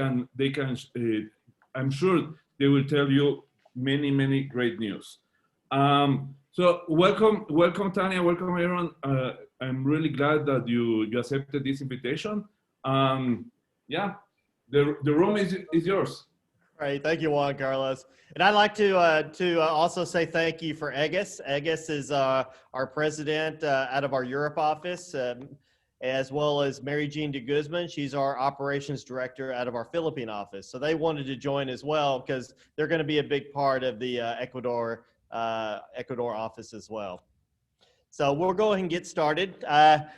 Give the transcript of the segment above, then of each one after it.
I'm sure they will tell you many great news. So welcome Tanya, welcome everyone. I'm really glad that you accepted this invitation. Yeah, the room is yours. Great, thank you, Juan Carlos. And I'd like to also say thank you for Agus. Agus is our president out of our Europe office, as well as Mary Jean de Guzman. She's our operations director out of our Philippine office. So they wanted to join as well because they're going to be a big part of the Ecuador office as well. So we'll go ahead and get started. The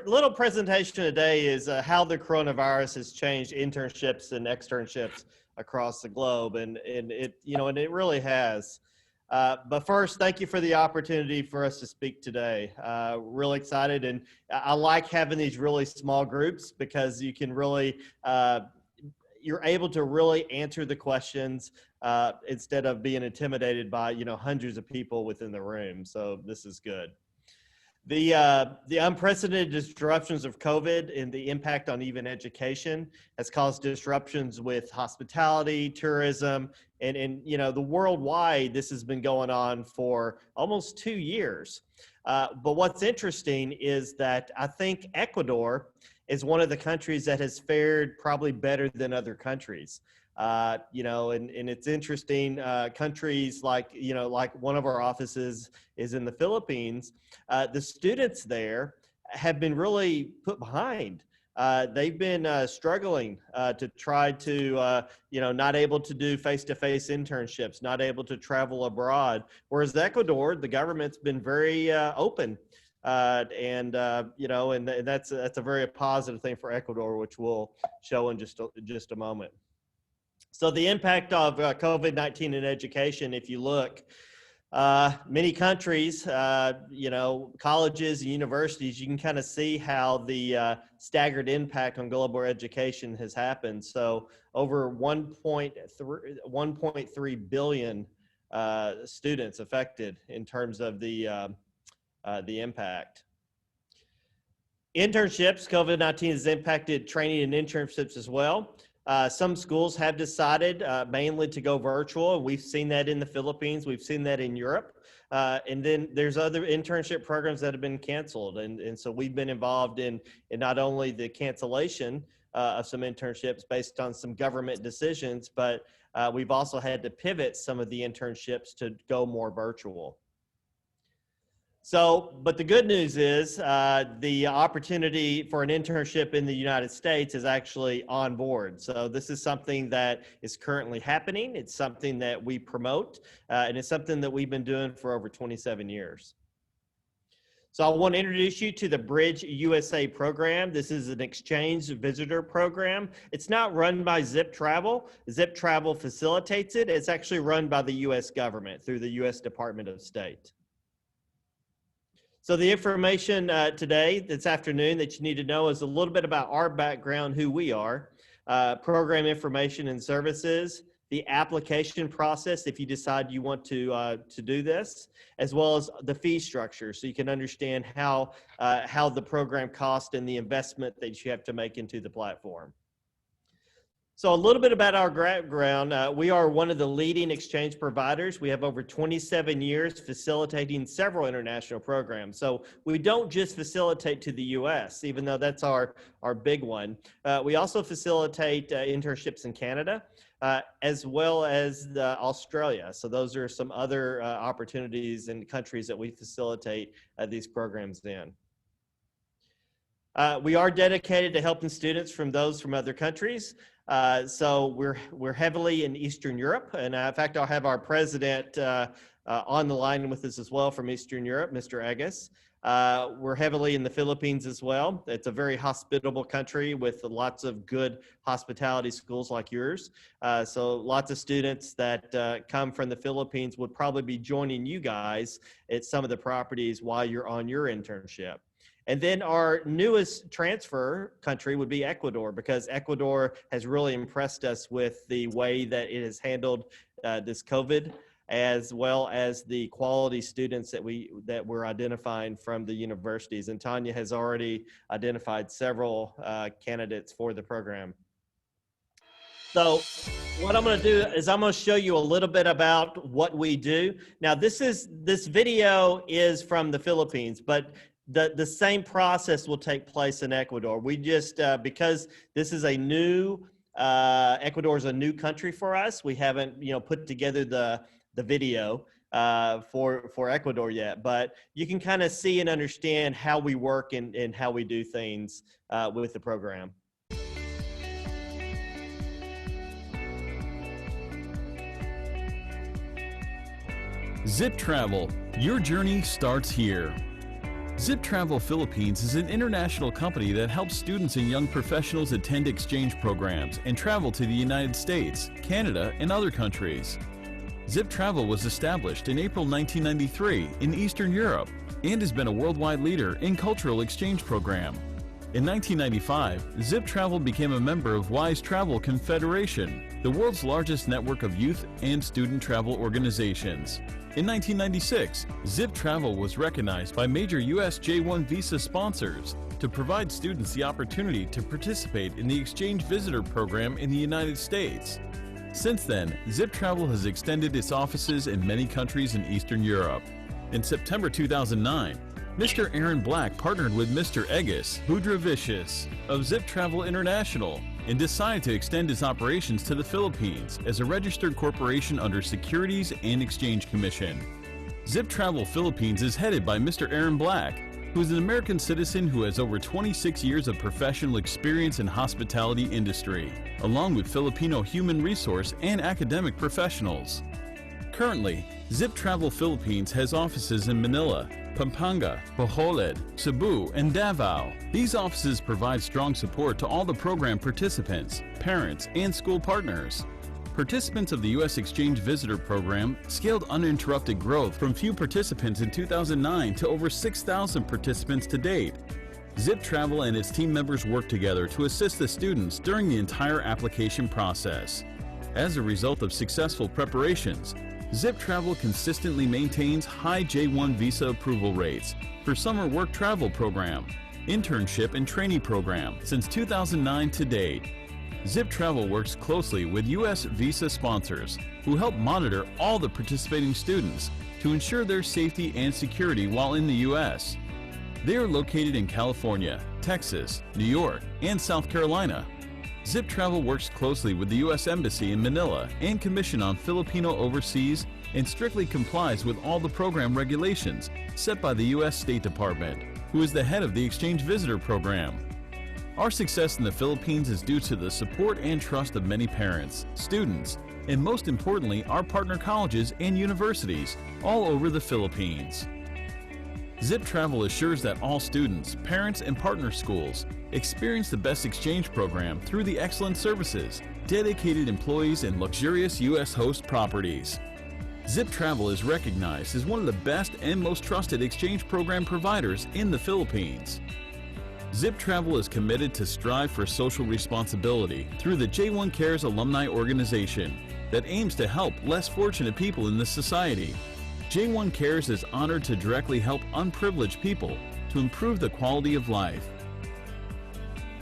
little presentation today is how the coronavirus has changed internships and externships across the globe, and it really has. But first, thank you for the opportunity for us to speak today. Really excited, and I like having these really small groups because you can really you're able to really answer the questions instead of being intimidated by hundreds of people within the room. So this is good. The unprecedented disruptions of COVID and the impact on even education has caused disruptions with hospitality, tourism, and the worldwide. This has been going on for almost 2 years. But what's interesting is that I think Ecuador is one of the countries that has fared probably better than other countries. And it's interesting, countries like one of our offices is in the Philippines. The students there have been really put behind. They've been struggling to try to, not able to do face-to-face internships, not able to travel abroad. Whereas Ecuador, the government's been very open. And that's a very positive thing for Ecuador, which we'll show in just a moment. So the impact of COVID-19 in education, if you look, many countries, colleges and universities, you can kind of see how the staggered impact on global education has happened. So over 1.3 billion students affected in terms of the impact. Internships, COVID-19 has impacted training and internships as well. Some schools have decided mainly to go virtual. We've seen that in the Philippines. We've seen that in Europe. And then there's other internship programs that have been canceled. And so we've been involved in not only the cancellation of some internships based on some government decisions, but we've also had to pivot some of the internships to go more virtual. So, but the good news is the opportunity for an internship in the United States is actually on board. So this is something that is currently happening. It's something that we promote, and it's something that we've been doing for over 27 years. So I want to introduce you to the Bridge USA program. This is an exchange visitor program. It's not run by Zip Travel. Zip Travel facilitates it. It's actually run by the U.S. government through the U.S. Department of State. So the information today, this afternoon, that you need to know is a little bit about our background, who we are, program information and services, the application process if you decide you want to do this, as well as the fee structure, so you can understand how the program costs and the investment that you have to make into the platform. So a little bit about our background. We are one of the leading exchange providers. We have over 27 years facilitating several international programs. So we don't just facilitate to the US, even though that's our big one. We also facilitate internships in Canada, as well as Australia. So those are some other opportunities and countries that we facilitate these programs in. We are dedicated to helping students from other countries. So we're heavily in Eastern Europe, and in fact, I'll have our president on the line with us as well from Eastern Europe, Mr. Agus. We're heavily in the Philippines as well. It's a very hospitable country with lots of good hospitality schools like yours. So lots of students that come from the Philippines would probably be joining you guys at some of the properties while you're on your internship. And then our newest transfer country would be Ecuador, because Ecuador has really impressed us with the way that it has handled this COVID, as well as the quality students that we're identifying from the universities. And Tanya has already identified several candidates for the program. So what I'm going to do is I'm going to show you a little bit about what we do. Now, this video is from the Philippines, but the same process will take place in Ecuador. We just, because this is a new, Ecuador is a new country for us. We haven't, put together the video for Ecuador yet, but you can kind of see and understand how we work and how we do things with the program. Zip Travel, your journey starts here. Zip Travel Philippines is an international company that helps students and young professionals attend exchange programs and travel to the United States, Canada, and other countries. Zip Travel was established in April 1993 in Eastern Europe and has been a worldwide leader in cultural exchange program. In 1995, Zip Travel became a member of Wise Travel Confederation, the world's largest network of youth and student travel organizations. In 1996, Zip Travel was recognized by major US J-1 visa sponsors to provide students the opportunity to participate in the exchange visitor program in the United States. Since then, Zip Travel has extended its offices in many countries in Eastern Europe. In September 2009, Mr. Aaron Black partnered with Mr. Egis Budravicius of Zip Travel International and decided to extend its operations to the Philippines as a registered corporation under Securities and Exchange Commission. Zip Travel Philippines is headed by Mr. Aaron Black, who is an American citizen who has over 26 years of professional experience in hospitality industry, along with Filipino human resource and academic professionals. Currently, Zip Travel Philippines has offices in Manila, Pampanga, Bacolod, Cebu, and Davao. These offices provide strong support to all the program participants, parents, and school partners. Participants of the U.S. Exchange Visitor Program scaled uninterrupted growth from few participants in 2009 to over 6,000 participants to date. Zip Travel and its team members work together to assist the students during the entire application process. As a result of successful preparations, Zip Travel consistently maintains high J-1 visa approval rates for summer work travel program, internship and trainee program since 2009 to date. Zip Travel works closely with U.S. visa sponsors who help monitor all the participating students to ensure their safety and security while in the U.S. They are located in California, Texas, New York, and South Carolina. Zip Travel works closely with the U.S. Embassy in Manila and Commission on Filipino Overseas and strictly complies with all the program regulations set by the U.S. State Department, who is the head of the Exchange Visitor Program. Our success in the Philippines is due to the support and trust of many parents, students, and most importantly, our partner colleges and universities all over the Philippines. Zip Travel assures that all students, parents, and partner schools experience the best exchange program through the excellent services, dedicated employees, and luxurious U.S. host properties. Zip Travel is recognized as one of the best and most trusted exchange program providers in the Philippines. Zip Travel is committed to strive for social responsibility through the J1 Cares alumni organization that aims to help less fortunate people in the society. J1 Cares is honored to directly help unprivileged people to improve the quality of life.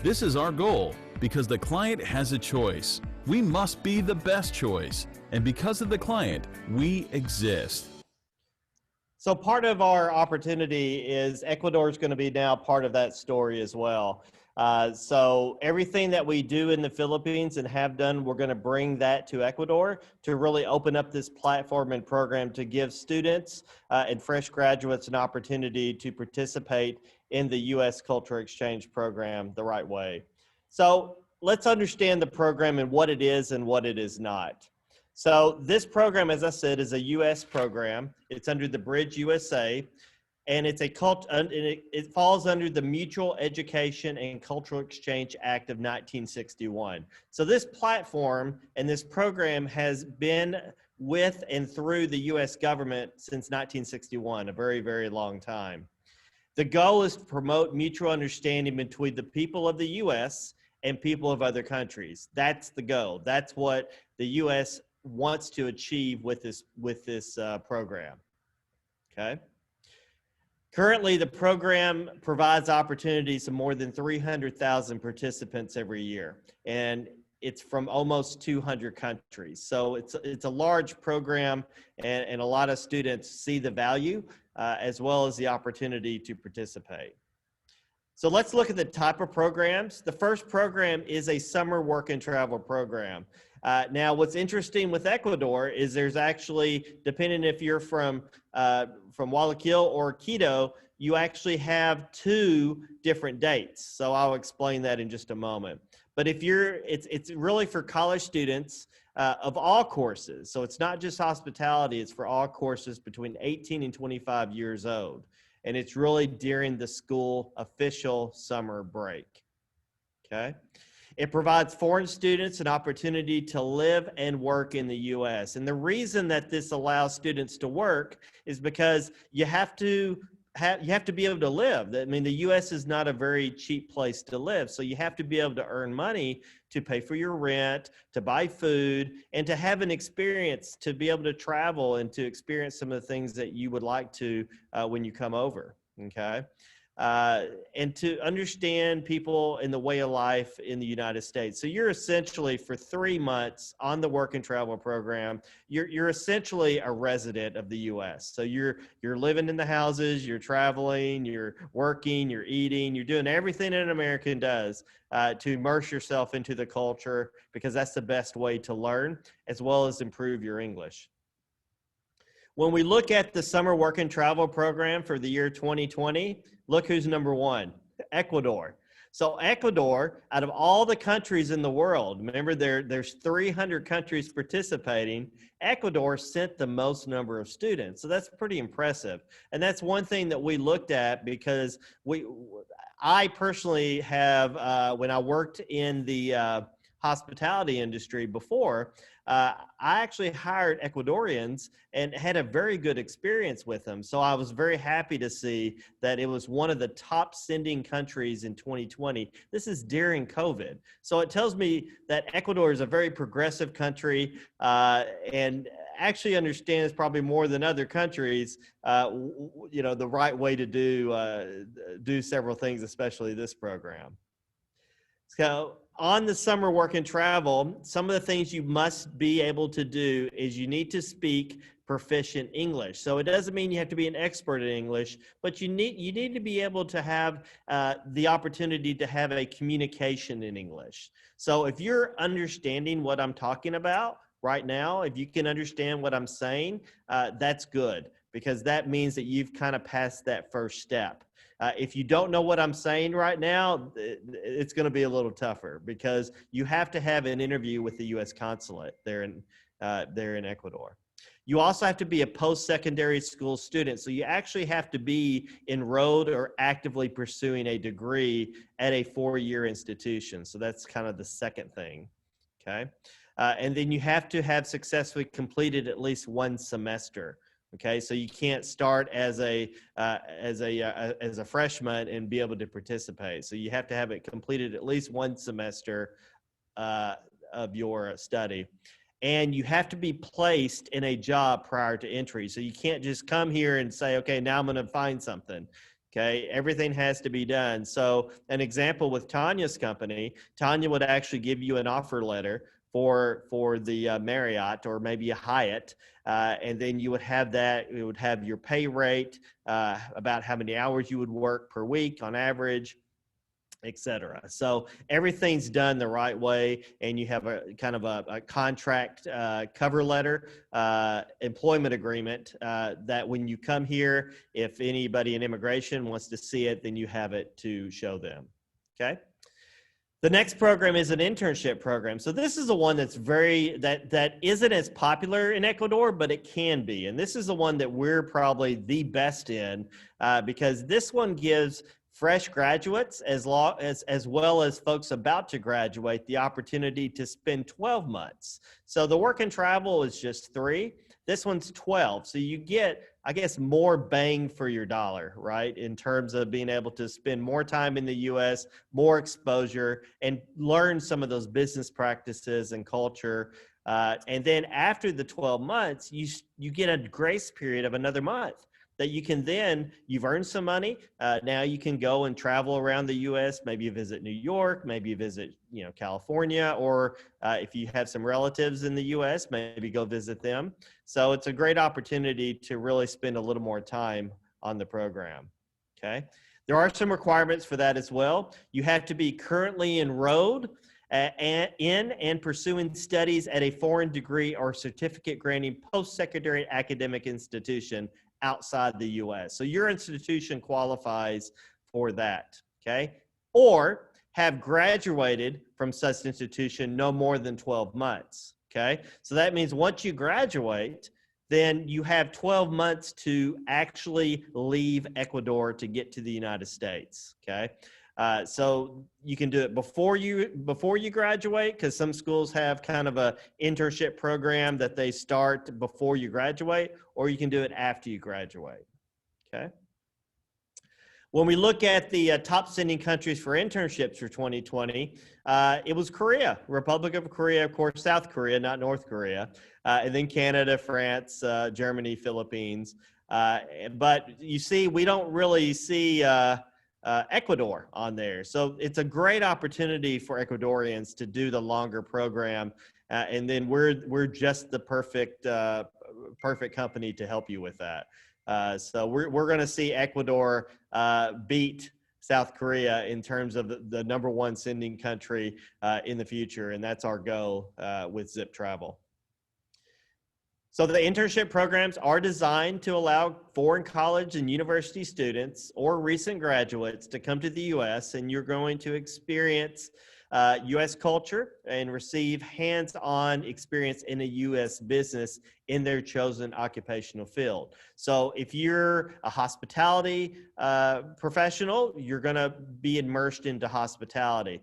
This is our goal because the client has a choice. We must be the best choice, and because of the client, we exist. So part of our opportunity is Ecuador is going to be now part of that story as well. So everything that we do in the Philippines and have done, we're going to bring that to Ecuador to really open up this platform and program to give students and fresh graduates an opportunity to participate in the U.S. Culture Exchange Program the right way. So let's understand the program and what it is and what it is not. So this program, as I said, is a U.S. program. It's under the Bridge USA. And it falls under the Mutual Education and Cultural Exchange Act of 1961. So this platform and this program has been with and through the U.S. government since 1961, a very, very long time. The goal is to promote mutual understanding between the people of the U.S. and people of other countries. That's the goal. That's what the U.S. wants to achieve with this program. Okay. Currently, the program provides opportunities to more than 300,000 participants every year. And it's from almost 200 countries. So it's a large program, and a lot of students see the value as well as the opportunity to participate. So let's look at the type of programs. The first program is a summer work and travel program. Now, what's interesting with Ecuador is there's actually, depending if you're from Guayaquil or Quito, you actually have 2 different dates. So I'll explain that in just a moment. But if it's really for college students of all courses. So it's not just hospitality, it's for all courses between 18 and 25 years old. And it's really during the school official summer break, okay? It provides foreign students an opportunity to live and work in the U.S. And the reason that this allows students to work is because you have to be able to live. I mean, the U.S. is not a very cheap place to live, so you have to be able to earn money to pay for your rent, to buy food, and to have an experience, to be able to travel and to experience some of the things that you would like to when you come over, okay? And to understand people in the way of life in the United States. So you're essentially, for 3 months on the work and travel program, you're essentially a resident of the U.S. So you're living in the houses, you're traveling, you're working, you're eating, you're doing everything an American does to immerse yourself into the culture, because that's the best way to learn as well as improve your English. When we look at the summer work and travel program for the year 2020, look who's number 1, Ecuador. So Ecuador, out of all the countries in the world, remember there's 300 countries participating, Ecuador sent the most number of students. So that's pretty impressive. And that's one thing that we looked at, because I personally have, when I worked in the hospitality industry before, I actually hired Ecuadorians and had a very good experience with them. So I was very happy to see that it was one of the top sending countries in 2020. This is during COVID. So it tells me that Ecuador is a very progressive country and actually understands probably more than other countries, the right way to do several things, especially this program. So on the summer work and travel, some of the things you must be able to do is you need to speak proficient English. So it doesn't mean you have to be an expert in English, but you need to be able to have the opportunity to have a communication in English. So if you're understanding what I'm talking about right now, if you can understand what I'm saying, that's good, because that means that you've kind of passed that first step. If you don't know what I'm saying right now, it's going to be a little tougher, because you have to have an interview with the U.S. consulate there in Ecuador. You also have to be a post-secondary school student. So you actually have to be enrolled or actively pursuing a degree at a 4-year institution. So that's kind of the second thing, okay? And then you have to have successfully completed at least 1 semester. Okay, so you can't start as a freshman and be able to participate. So you have to have it completed at least 1 semester of your study. And you have to be placed in a job prior to entry. So you can't just come here and say, okay, now I'm going to find something. Okay, everything has to be done. So an example with Tanya's company, Tanya would actually give you an offer letter for the Marriott or maybe a Hyatt, and then you would have that. It would have your pay rate, about how many hours you would work per week on average, etc. So everything's done the right way, and you have a kind of a contract cover letter, employment agreement that when you come here, if anybody in immigration wants to see it, then you have it to show them. Okay. The next program is an internship program. So this is the one that's that isn't as popular in Ecuador, but it can be. And this is the one that we're probably the best in because this one gives fresh graduates as well as folks about to graduate the opportunity to spend 12 months. So the work and travel is just 3. This one's 12. So you get, I guess, more bang for your dollar, right? In terms of being able to spend more time in the U.S., more exposure, and learn some of those business practices and culture. And then after the 12 months, you get a grace period of another month. that you can then, you've earned some money. Now you can go and travel around the U.S. Maybe you visit New York, maybe you visit, California, or if you have some relatives in the U.S., maybe go visit them. So it's a great opportunity to really spend a little more time on the program. Okay. There are some requirements for that as well. You have to be currently enrolled in and pursuing studies at a foreign degree or certificate granting post-secondary academic institution outside the U.S. So your institution qualifies for that, okay? Or have graduated from such institution no more than 12 months, okay? So that means once you graduate, then you have 12 months to actually leave Ecuador to get to the United States, okay? So you can do it before you graduate, because some schools have kind of a internship program that they start before you graduate, or you can do it after you graduate, okay? When we look at the top sending countries for internships for 2020, it was Korea, Republic of Korea, of course, South Korea, not North Korea, and then Canada, France, Germany, Philippines. But you see, we don't really see Ecuador on there. So it's a great opportunity for Ecuadorians to do the longer program. And then we're just the perfect company to help you with that. So we're going to see Ecuador beat South Korea in terms of the number one sending country in the future. And that's our goal with Zip Travel. So the internship programs are designed to allow foreign college and university students or recent graduates to come to the U.S. and you're going to experience U.S. culture and receive hands-on experience in a U.S. business in their chosen occupational field. So if you're a hospitality professional, you're going to be immersed into hospitality.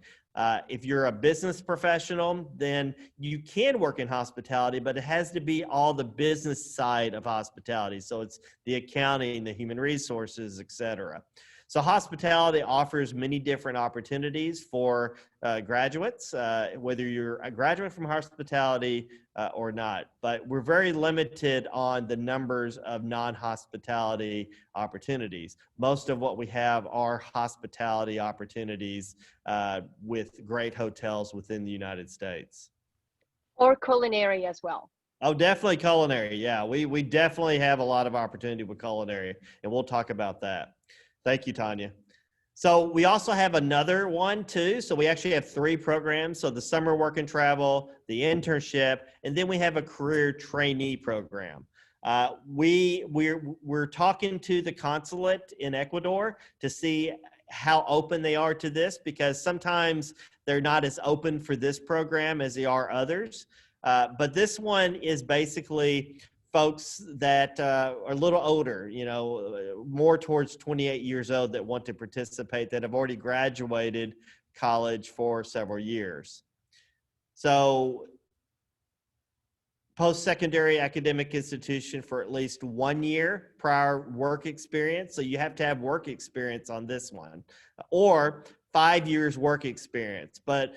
If you're a business professional, then you can work in hospitality, but it has to be all the business side of hospitality. So it's the accounting, the human resources, et cetera. So hospitality offers many different opportunities for graduates, whether you're a graduate from hospitality or not. But we're very limited on the numbers of non-hospitality opportunities. Most of what we have are hospitality opportunities with great hotels within the United States. Or culinary as well. Oh, definitely culinary. Yeah, we definitely have a lot of opportunity with culinary, and we'll talk about that. Thank you, Tanya. So we also have another one too. So we actually have 3 programs. So the summer work and travel, the internship, and then we have a career trainee program. We're talking to the consulate in Ecuador to see how open they are to this, because sometimes they're not as open for this program as they are others. But this one is basically folks that are a little older, more towards 28 years old, that want to participate, that have already graduated college for several years. So post-secondary academic institution for at least 1 year prior work experience. So you have to have work experience on this one, or 5 years work experience. But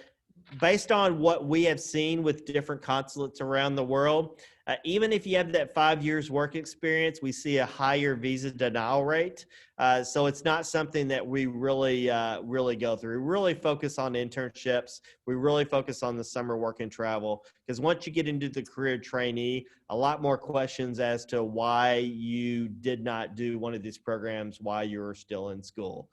based on what we have seen with different consulates around the world, even if you have that 5 years work experience, we see a higher visa denial rate. So it's not something that we really go through. We really focus on internships. We really focus on the summer work and travel, because once you get into the career trainee, a lot more questions as to why you did not do one of these programs while you were still in school.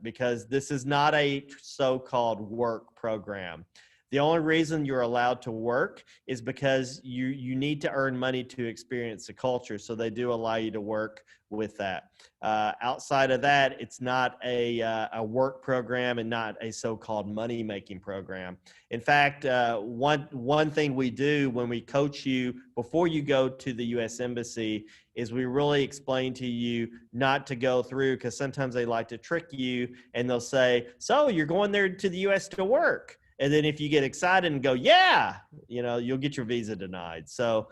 Because this is not a so-called work program. The only reason you're allowed to work is because you need to earn money to experience the culture. So they do allow you to work with that. Outside of that, it's not a work program and not a so-called money-making program. In fact, one thing we do when we coach you before you go to the U.S. Embassy is we really explain to you not to go through, because sometimes they like to trick you and they'll say, so you're going there to the U.S. to work. And then if you get excited and go, yeah, you'll get your visa denied. So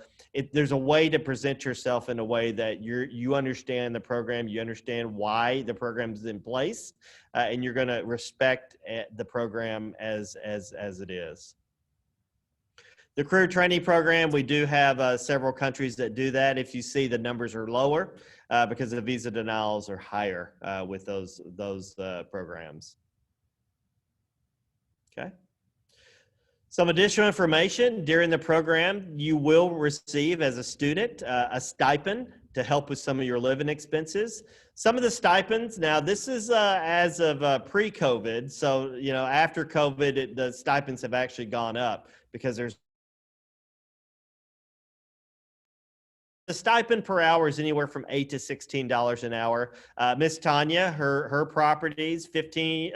there's a way to present yourself in a way that you understand the program, you understand why the program is in place, and you're going to respect the program as it is. The career training program, we do have several countries that do that. If you see, the numbers are lower because the visa denials are higher with those programs. Okay. Some additional information during the program, you will receive as a student a stipend to help with some of your living expenses. Some of the stipends, now this is as of pre-COVID, so after COVID, the stipends have actually gone up because there's the stipend per hour is anywhere from $8 to $16 an hour. Miss Tanya, her properties, 15.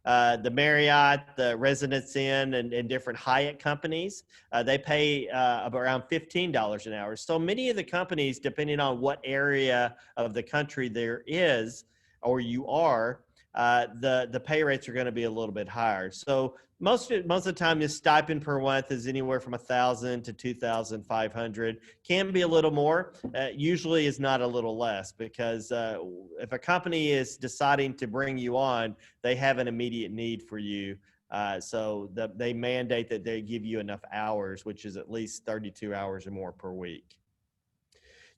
The Marriott, the Residence Inn, and different Hyatt companies, they pay around $15 an hour. So many of the companies, depending on what area of the country there is or you are, the pay rates are going to be a little bit higher. So most of the time, this stipend per month is anywhere from $1,000 to $2,500. Can be a little more. Usually is not a little less because if a company is deciding to bring you on, they have an immediate need for you. So they mandate that they give you enough hours, which is at least 32 hours or more per week.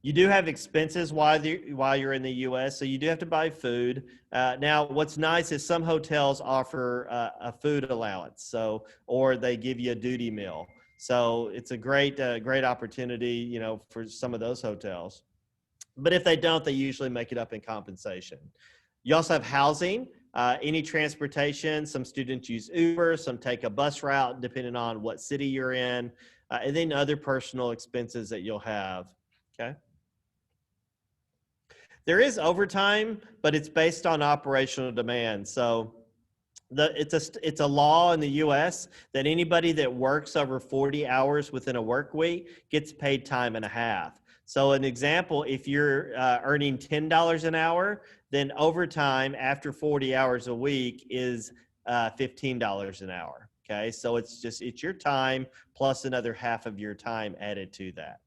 You do have expenses while you're in the U.S., so you do have to buy food. Now, what's nice is some hotels offer a food allowance, or they give you a duty meal. So it's a great opportunity, for some of those hotels. But if they don't, they usually make it up in compensation. You also have housing, any transportation. Some students use Uber, some take a bus route, depending on what city you're in, and then other personal expenses that you'll have. Okay. There is overtime, but it's based on operational demand. So it's a law in the U.S. that anybody that works over 40 hours within a work week gets paid time and a half. So an example, if you're earning $10 an hour, then overtime after 40 hours a week is $15 an hour. Okay, so it's your time plus another half of your time added to that.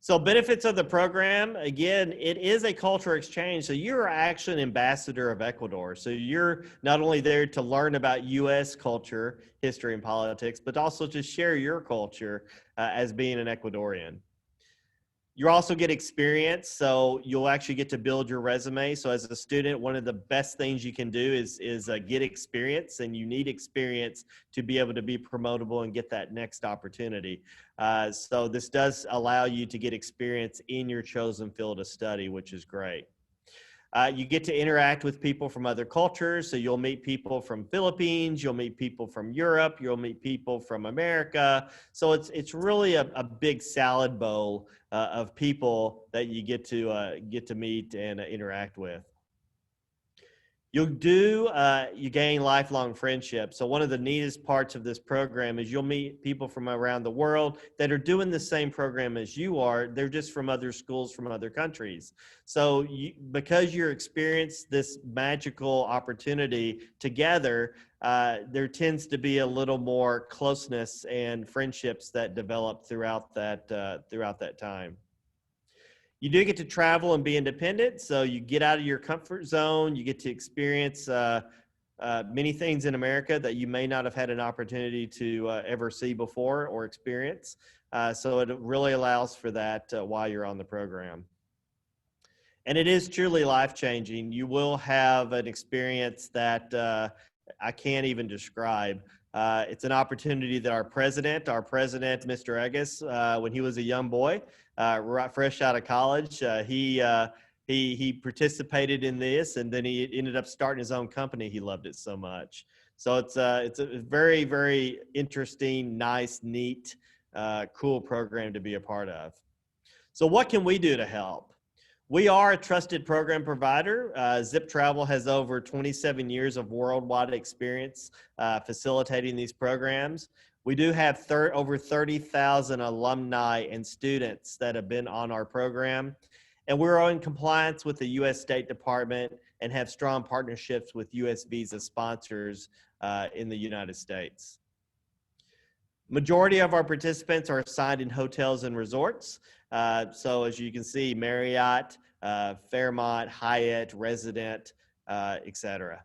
So benefits of the program, again, it is a cultural exchange. So you're actually an ambassador of Ecuador. So you're not only there to learn about U.S. culture, history, and politics, but also to share your culture as being an Ecuadorian. You also get experience, so you'll actually get to build your resume. So as a student, one of the best things you can do is get experience, and you need experience to be able to be promotable and get that next opportunity. So this does allow you to get experience in your chosen field of study, which is great. You get to interact with people from other cultures. So you'll meet people from Philippines, you'll meet people from Europe, you'll meet people from America. So it's really a big salad bowl of people that you get to meet and interact with. You gain lifelong friendships. So one of the neatest parts of this program is you'll meet people from around the world that are doing the same program as you are. They're just from other schools, from other countries. So because you're experiencing this magical opportunity together, there tends to be a little more closeness and friendships that develop throughout that time. You do get to travel and be independent, so you get out of your comfort zone. You get to experience many things in America that you may not have had an opportunity to ever see before or experience. So it really allows for that while you're on the program. And it is truly life-changing. You will have an experience that I can't even describe. It's an opportunity that our president, Mr. Eggis, when he was a young boy, right fresh out of college, he participated in this, and then he ended up starting his own company. He loved it so much. So it's a very, very interesting, nice, neat, cool program to be a part of. So what can we do to help? We are a trusted program provider. Zip Travel has over 27 years of worldwide experience facilitating these programs. We do have over 30,000 alumni and students that have been on our program. And we're in compliance with the U.S. State Department and have strong partnerships with U.S. visa sponsors in the United States. Majority of our participants are assigned in hotels and resorts. So as you can see, Marriott, Fairmont, Hyatt, Resident, etc.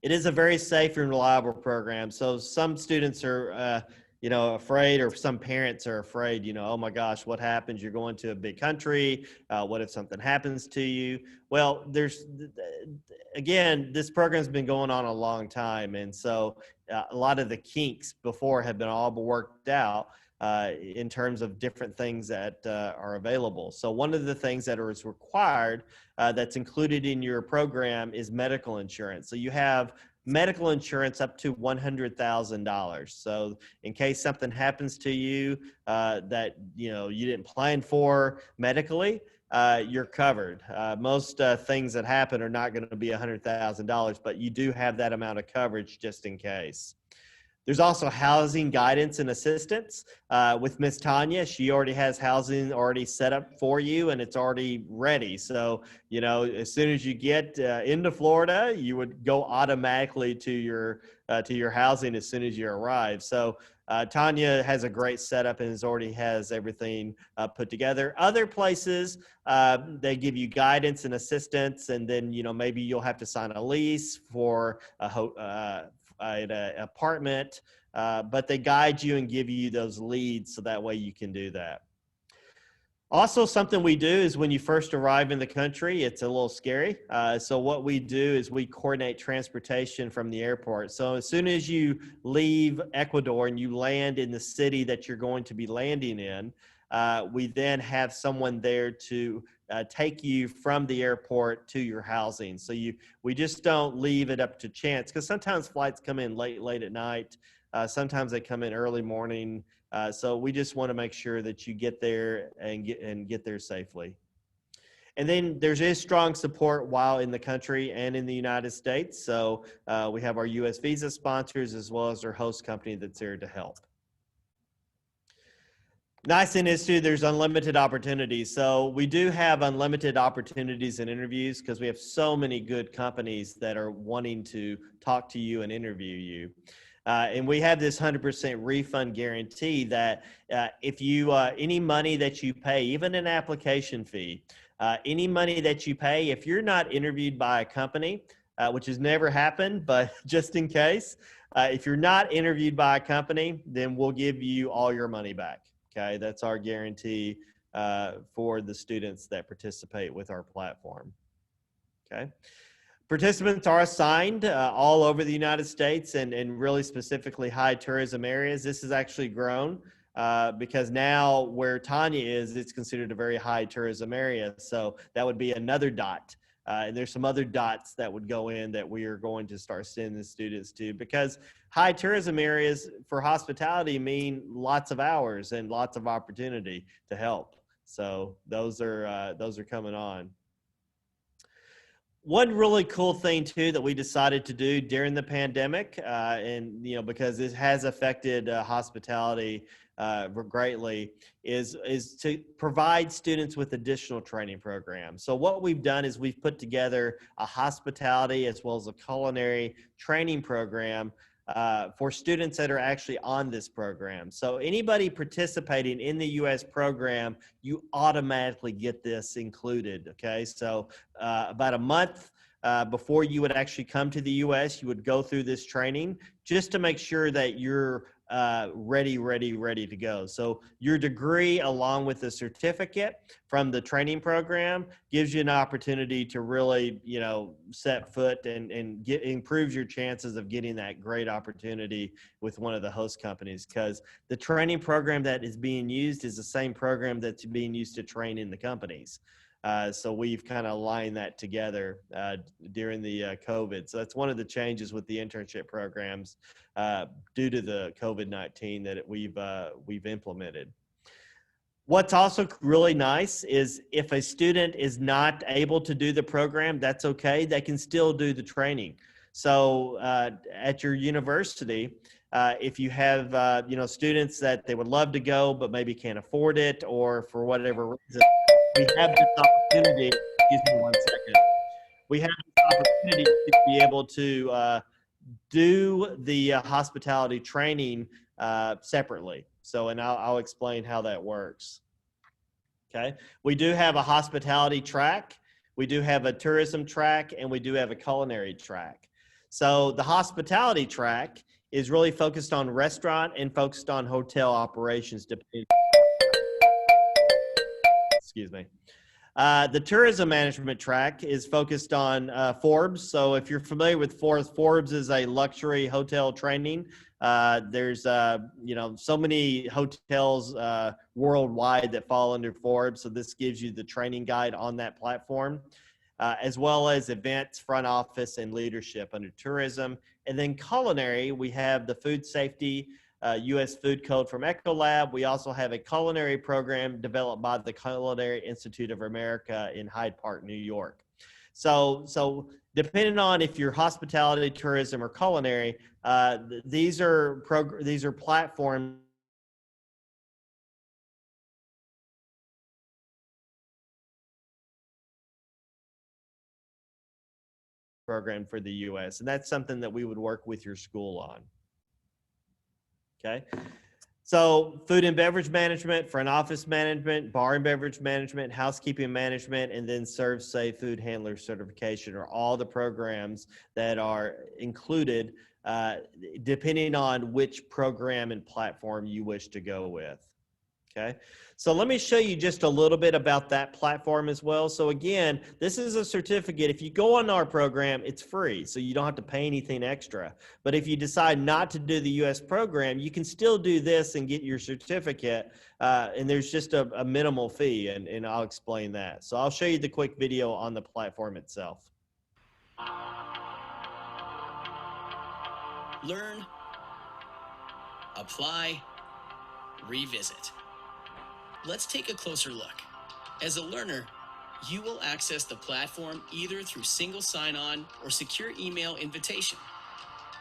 It is a very safe and reliable program. So some students are, afraid, or some parents are afraid, oh my gosh, what happens? You're going to a big country. What if something happens to you? Well, again, this program's been going on a long time. And so a lot of the kinks before have been all worked out in terms of different things that are available. So one of the things that is required that's included in your program is medical insurance. So you have medical insurance up to $100,000. So in case something happens to you that you didn't plan for medically, you're covered. Most things that happen are not going to be $100,000, but you do have that amount of coverage just in case. There's also housing guidance and assistance with Miss Tanya. She already has housing already set up for you, and it's already ready. So, as soon as you get into Florida, you would go automatically to your housing as soon as you arrive. So Tanya has a great setup and already has everything put together. Other places, they give you guidance and assistance, and then, maybe you'll have to sign a lease for an apartment, but they guide you and give you those leads so that way you can do that. Also, something we do is when you first arrive in the country, it's a little scary. So what we do is we coordinate transportation from the airport. So as soon as you leave Ecuador and you land in the city that you're going to be landing in, we then have someone there to take you from the airport to your housing. So we just don't leave it up to chance, because sometimes flights come in late at night. Sometimes they come in early morning. So we just want to make sure that you get there and get there safely. And then there's strong support while in the country and in the United States. So we have our U.S. visa sponsors as well as our host company that's there to help. Nice thing is too, there's unlimited opportunities. So we do have unlimited opportunities and interviews because we have so many good companies that are wanting to talk to you and interview you. And we have this 100% refund guarantee that if you, any money that you pay, even an application fee, any money that you pay, if you're not interviewed by a company, which has never happened, but just in case, if you're not interviewed by a company, then we'll give you all your money back. Okay, that's our guarantee for the students that participate with our platform. Okay. Participants are assigned all over the United States and really specifically high tourism areas. This has actually grown because now where Tanya is, it's considered a very high tourism area. So that would be another dot. And there's some other dots that would go in that we are going to start sending the students to, because high tourism areas for hospitality mean lots of hours and lots of opportunity to help. So those are coming on. One really cool thing too that we decided to do during the pandemic, and because it has affected hospitality greatly, is to provide students with additional training programs. So what we've done is we've put together a hospitality as well as a culinary training program for students that are actually on this program. So anybody participating in the U.S. program, you automatically get this included, okay? So about a month before you would actually come to the U.S., you would go through this training just to make sure that you're ready to go. So your degree along with the certificate from the training program gives you an opportunity to really, set foot and improves your chances of getting that great opportunity with one of the host companies, because the training program that is being used is the same program that's being used to train in the companies. So we've kind of aligned that together during the COVID. So that's one of the changes with the internship programs due to the COVID-19 that we've implemented. What's also really nice is if a student is not able to do the program, that's okay. They can still do the training. So at your university, if you have students that they would love to go but maybe can't afford it, or for whatever reason, we have this opportunity. Excuse me 1 second. We have this opportunity to be able to do the hospitality training separately. So, and I'll explain how that works. Okay. We do have a hospitality track. We do have a tourism track, and we do have a culinary track. So the hospitality track is really focused on restaurant and focused on hotel operations. Excuse me. The tourism management track is focused on Forbes. So if you're familiar with Forbes, Forbes is a luxury hotel training. There's so many hotels worldwide that fall under Forbes. So this gives you the training guide on that platform, as well as events, front office, and leadership under tourism. And then culinary, we have the food safety, U.S. Food Code from Ecolab. We also have a culinary program developed by the Culinary Institute of America in Hyde Park, New York. So depending on if you're hospitality, tourism, or culinary, these are platforms program for the U.S. And that's something that we would work with your school on. Okay. So food and beverage management, front office management, bar and beverage management, housekeeping management, and then serve safe food handler certification are all the programs that are included depending on which program and platform you wish to go with. Okay. So let me show you just a little bit about that platform as well. So again, this is a certificate. If you go on our program, it's free, so you don't have to pay anything extra. But if you decide not to do the U.S. program, you can still do this and get your certificate, and there's just a minimal fee, and I'll explain that. So I'll show you the quick video on the platform itself. Learn, apply, revisit. Let's take a closer look. As a learner, you will access the platform either through single sign-on or secure email invitation.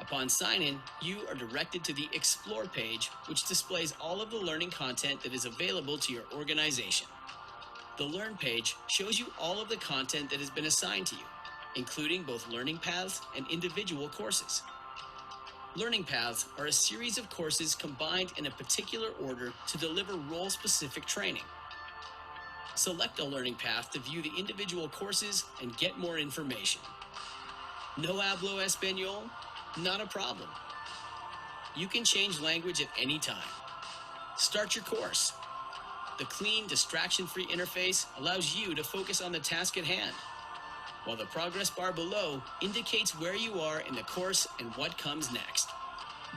Upon sign-in, you are directed to the Explore page, which displays all of the learning content that is available to your organization. The Learn page shows you all of the content that has been assigned to you, including both learning paths and individual courses. Learning paths are a series of courses combined in a particular order to deliver role-specific training. Select a learning path to view the individual courses and get more information. No hablo español? Not a problem. You can change language at any time. Start your course. The clean, distraction-free interface allows you to focus on the task at hand, while the progress bar below indicates where you are in the course and what comes next.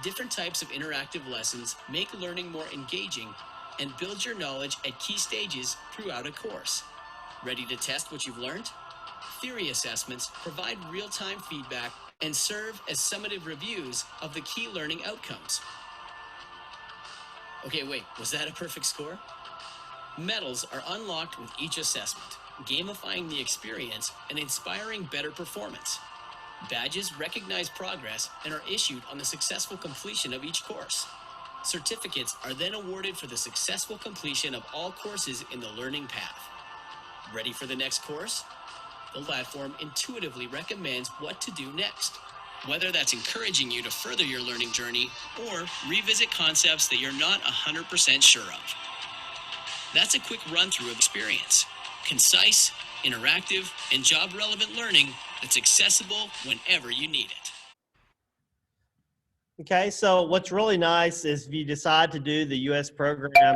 Different types of interactive lessons make learning more engaging and build your knowledge at key stages throughout a course. Ready to test what you've learned? Theory assessments provide real-time feedback and serve as summative reviews of the key learning outcomes. Okay, wait, was that a perfect score? Medals are unlocked with each assessment, gamifying the experience and inspiring better performance. Badges recognize progress and are issued on the successful completion of each course. Certificates are then awarded for the successful completion of all courses in the learning path. Ready for the next course? The platform intuitively recommends what to do next, whether that's encouraging you to further your learning journey or revisit concepts that you're not 100% sure of. That's a quick run-through of experience. Concise, interactive, and job-relevant learning that's accessible whenever you need it. Okay, so what's really nice is if you decide to do the U.S. program,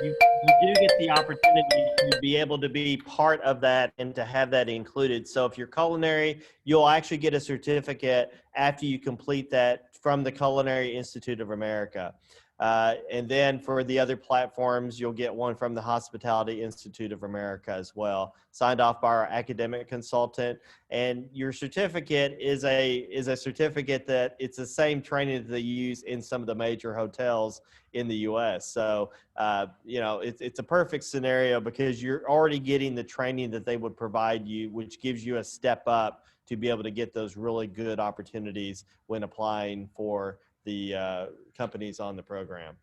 you do get the opportunity to be able to be part of that and to have that included. So if you're culinary, you'll actually get a certificate after you complete that from the Culinary Institute of America. And then for the other platforms, you'll get one from the Hospitality Institute of America as well, signed off by our academic consultant. And your certificate is a certificate that it's the same training that they use in some of the major hotels in the U.S. So, it's a perfect scenario because you're already getting the training that they would provide you, which gives you a step up to be able to get those really good opportunities when applying for the companies on the program.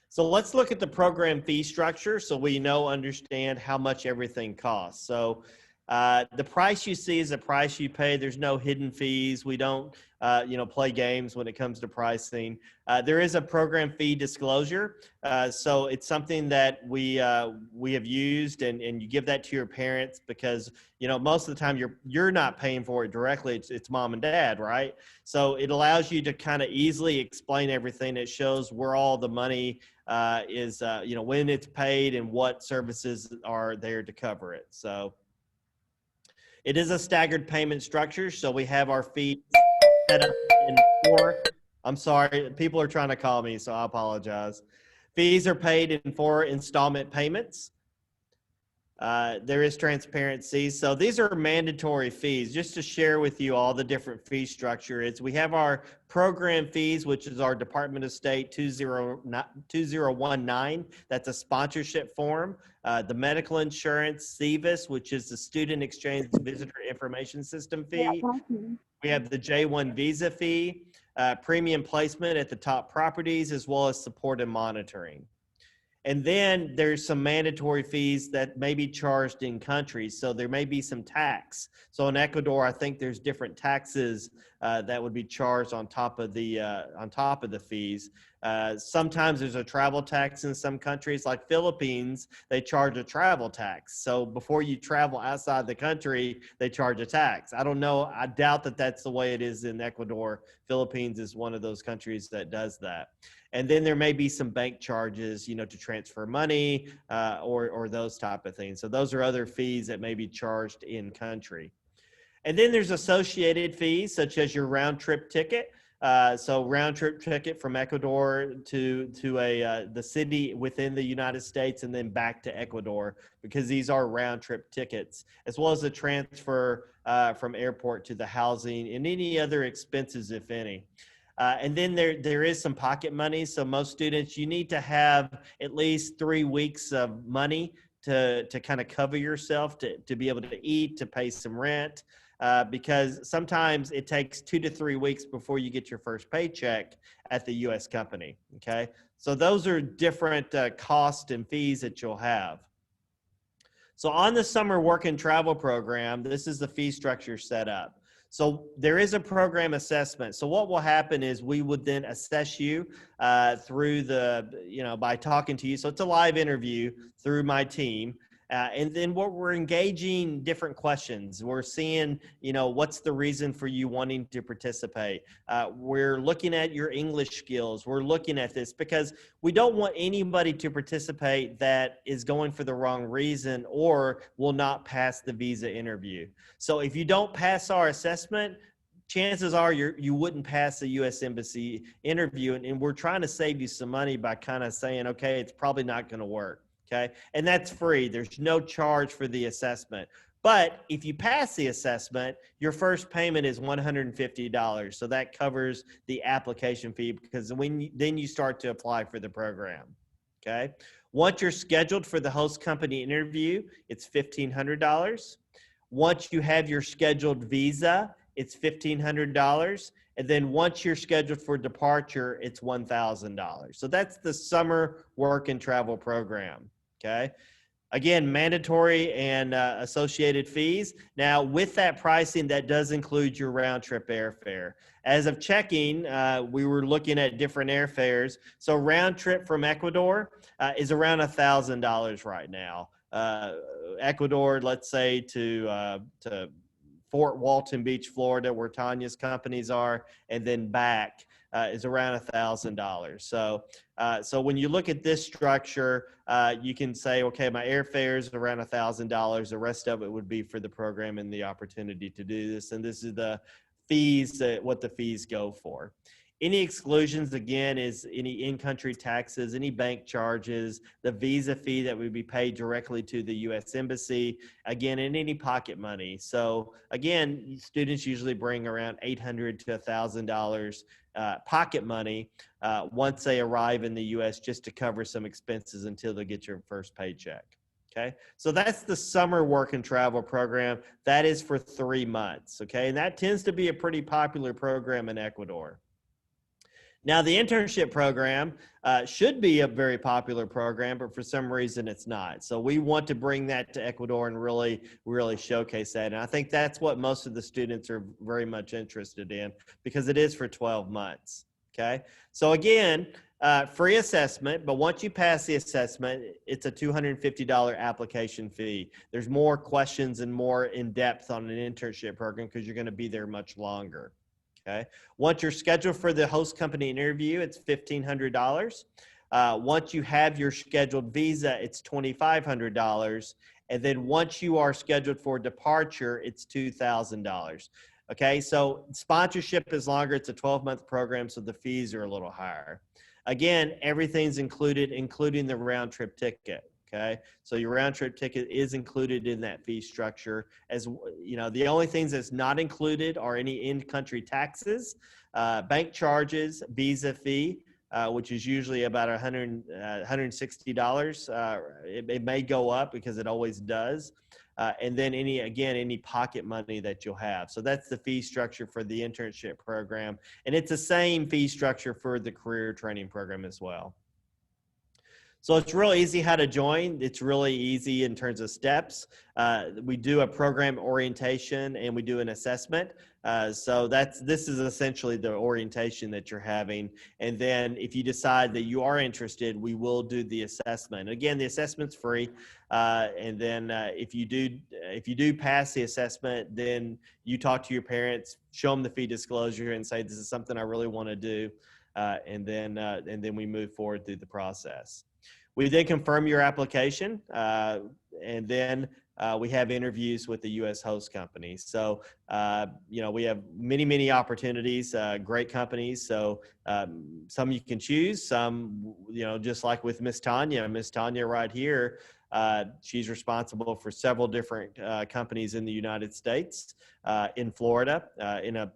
So let's look at the program fee structure so we understand how much everything costs. So The price you see is the price you pay. There's no hidden fees. We don't, play games when it comes to pricing. There is a program fee disclosure. So it's something that we have used, and you give that to your parents because, most of the time you're not paying for it directly. It's mom and dad, right? So it allows you to kind of easily explain everything. It shows where all the money is, when it's paid and what services are there to cover it. So it is a staggered payment structure. So we have our fees set up in 4. I'm sorry, people are trying to call me, so I apologize. Fees are paid in 4 installment payments. There is transparency. So these are mandatory fees. Just to share with you all the different fee structure is we have our program fees, which is our Department of State 2019. That's a sponsorship form. The medical insurance, CVIS, which is the Student Exchange Visitor Information System fee. We have the J1 visa fee, premium placement at the top properties, as well as support and monitoring. And then there's some mandatory fees that may be charged in countries. So there may be some tax. So in Ecuador, I think there's different taxes that would be charged on top of the fees. Sometimes there's a travel tax in some countries, like Philippines, they charge a travel tax. So before you travel outside the country, they charge a tax. I don't know. I doubt that that's the way it is in Ecuador. Philippines is one of those countries that does that. And then there may be some bank charges, to transfer money or those type of things. So those are other fees that may be charged in country. And then there's associated fees, such as your round trip ticket. So round trip ticket from Ecuador to the city within the United States and then back to Ecuador, because these are round trip tickets, as well as the transfer from airport to the housing and any other expenses, if any. And then there is some pocket money. So most students, you need to have at least 3 weeks of money to kind of cover yourself, to be able to eat, to pay some rent, because sometimes it takes 2 to 3 weeks before you get your first paycheck at the U.S. company. Okay, so those are different costs and fees that you'll have. So on the summer work and travel program, this is the fee structure set up. So there is a program assessment. So what will happen is we would then assess you through by talking to you. So it's a live interview through my team. And then what we're engaging different questions. We're seeing, what's the reason for you wanting to participate? We're looking at your English skills. We're looking at this because we don't want anybody to participate that is going for the wrong reason or will not pass the visa interview. So if you don't pass our assessment, chances are you wouldn't pass the U.S. Embassy interview. And we're trying to save you some money by kind of saying, okay, it's probably not going to work. Okay, and that's free. There's no charge for the assessment. But if you pass the assessment, your first payment is $150. So that covers the application fee, because then you start to apply for the program. Okay, once you're scheduled for the host company interview, it's $1,500. Once you have your scheduled visa, it's $1,500. And then once you're scheduled for departure, it's $1,000. So that's the summer work and travel program. Okay. Again, mandatory and associated fees. Now, with that pricing, that does include your round trip airfare. As of checking, we were looking at different airfares. So round trip from Ecuador is around $1,000 right now. Ecuador, let's say to Fort Walton Beach, Florida, where Tanya's companies are, and then back is around $1,000. So when you look at this structure, you can say, okay, my airfare is around $1,000. The rest of it would be for the program and the opportunity to do this. And this is the fees, what the fees go for. Any exclusions, again, is any in-country taxes, any bank charges, the visa fee that would be paid directly to the U.S. Embassy, again, and any pocket money. So, again, students usually bring around $800 to $1,000 pocket money once they arrive in the U.S. just to cover some expenses until they get your first paycheck. Okay, so that's the summer work and travel program. That is for 3 months, okay? And that tends to be a pretty popular program in Ecuador. Now, the internship program should be a very popular program, but for some reason it's not. So we want to bring that to Ecuador and really showcase that. And I think that's what most of the students are very much interested in, because it is for 12 months. Okay. So again, free assessment, but once you pass the assessment, it's a $250 application fee. There's more questions and more in depth on an internship program because you're going to be there much longer. Okay. Once you're scheduled for the host company interview, it's $1,500. Once you have your scheduled visa, it's $2,500. And then once you are scheduled for departure, it's $2,000. Okay. So sponsorship is longer. It's a 12-month program, so the fees are a little higher. Again, everything's included, including the round trip ticket. Okay, so your round trip ticket is included in that fee structure. As you know, the only things that's not included are any in-country taxes, bank charges, visa fee, which is usually about $160. It may go up because it always does. And then any pocket money that you'll have. So that's the fee structure for the internship program. And it's the same fee structure for the career training program as well. So it's real easy how to join. It's really easy in terms of steps. We do a program orientation and we do an assessment. So this is essentially the orientation that you're having. And then if you decide that you are interested, we will do the assessment. Again, the assessment's free. And then if you do pass the assessment, then you talk to your parents, show them the fee disclosure and say, this is something I really want to do. And then we move forward through the process. We then confirm your application, and then we have interviews with the U.S. host company. So, we have many opportunities, great companies. So some you can choose, some, just like with Miss Tanya right here, she's responsible for several different companies in the United States, in Florida, in a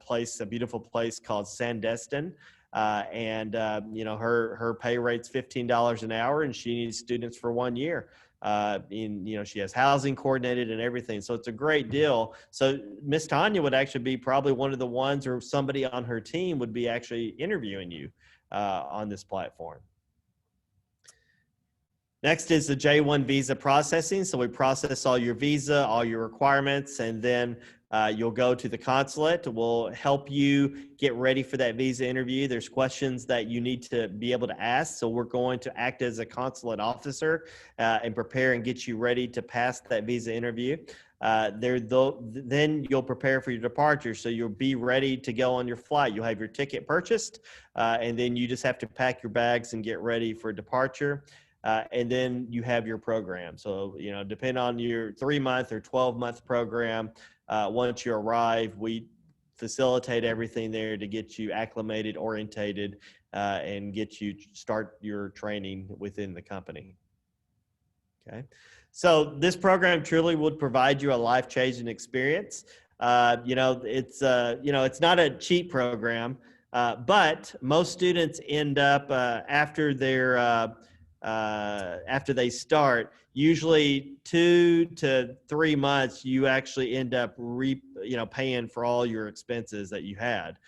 beautiful place called Sandestin. Her pay rate's $15 an hour, and she needs students for 1 year. She has housing coordinated and everything. So it's a great deal. So Miss Tanya would actually be probably one of the ones, or somebody on her team would be actually interviewing you on this platform. Next is the J1 visa processing. So we process all your visa, all your requirements, and then you'll go to the consulate. We'll help you get ready for that visa interview. There's questions that you need to be able to ask. So we're going to act as a consulate officer and prepare and get you ready to pass that visa interview. Then you'll prepare for your departure. So you'll be ready to go on your flight. You'll have your ticket purchased, and then you just have to pack your bags and get ready for departure. And then you have your program. So, depending on your 3-month or 12-month program, once you arrive, we facilitate everything there to get you acclimated, orientated, and get you start your training within the company. Okay. So this program truly would provide you a life-changing experience. It's not a cheap program, but most students end up after they start, usually 2 to 3 months, you actually end up paying for all your expenses that you had.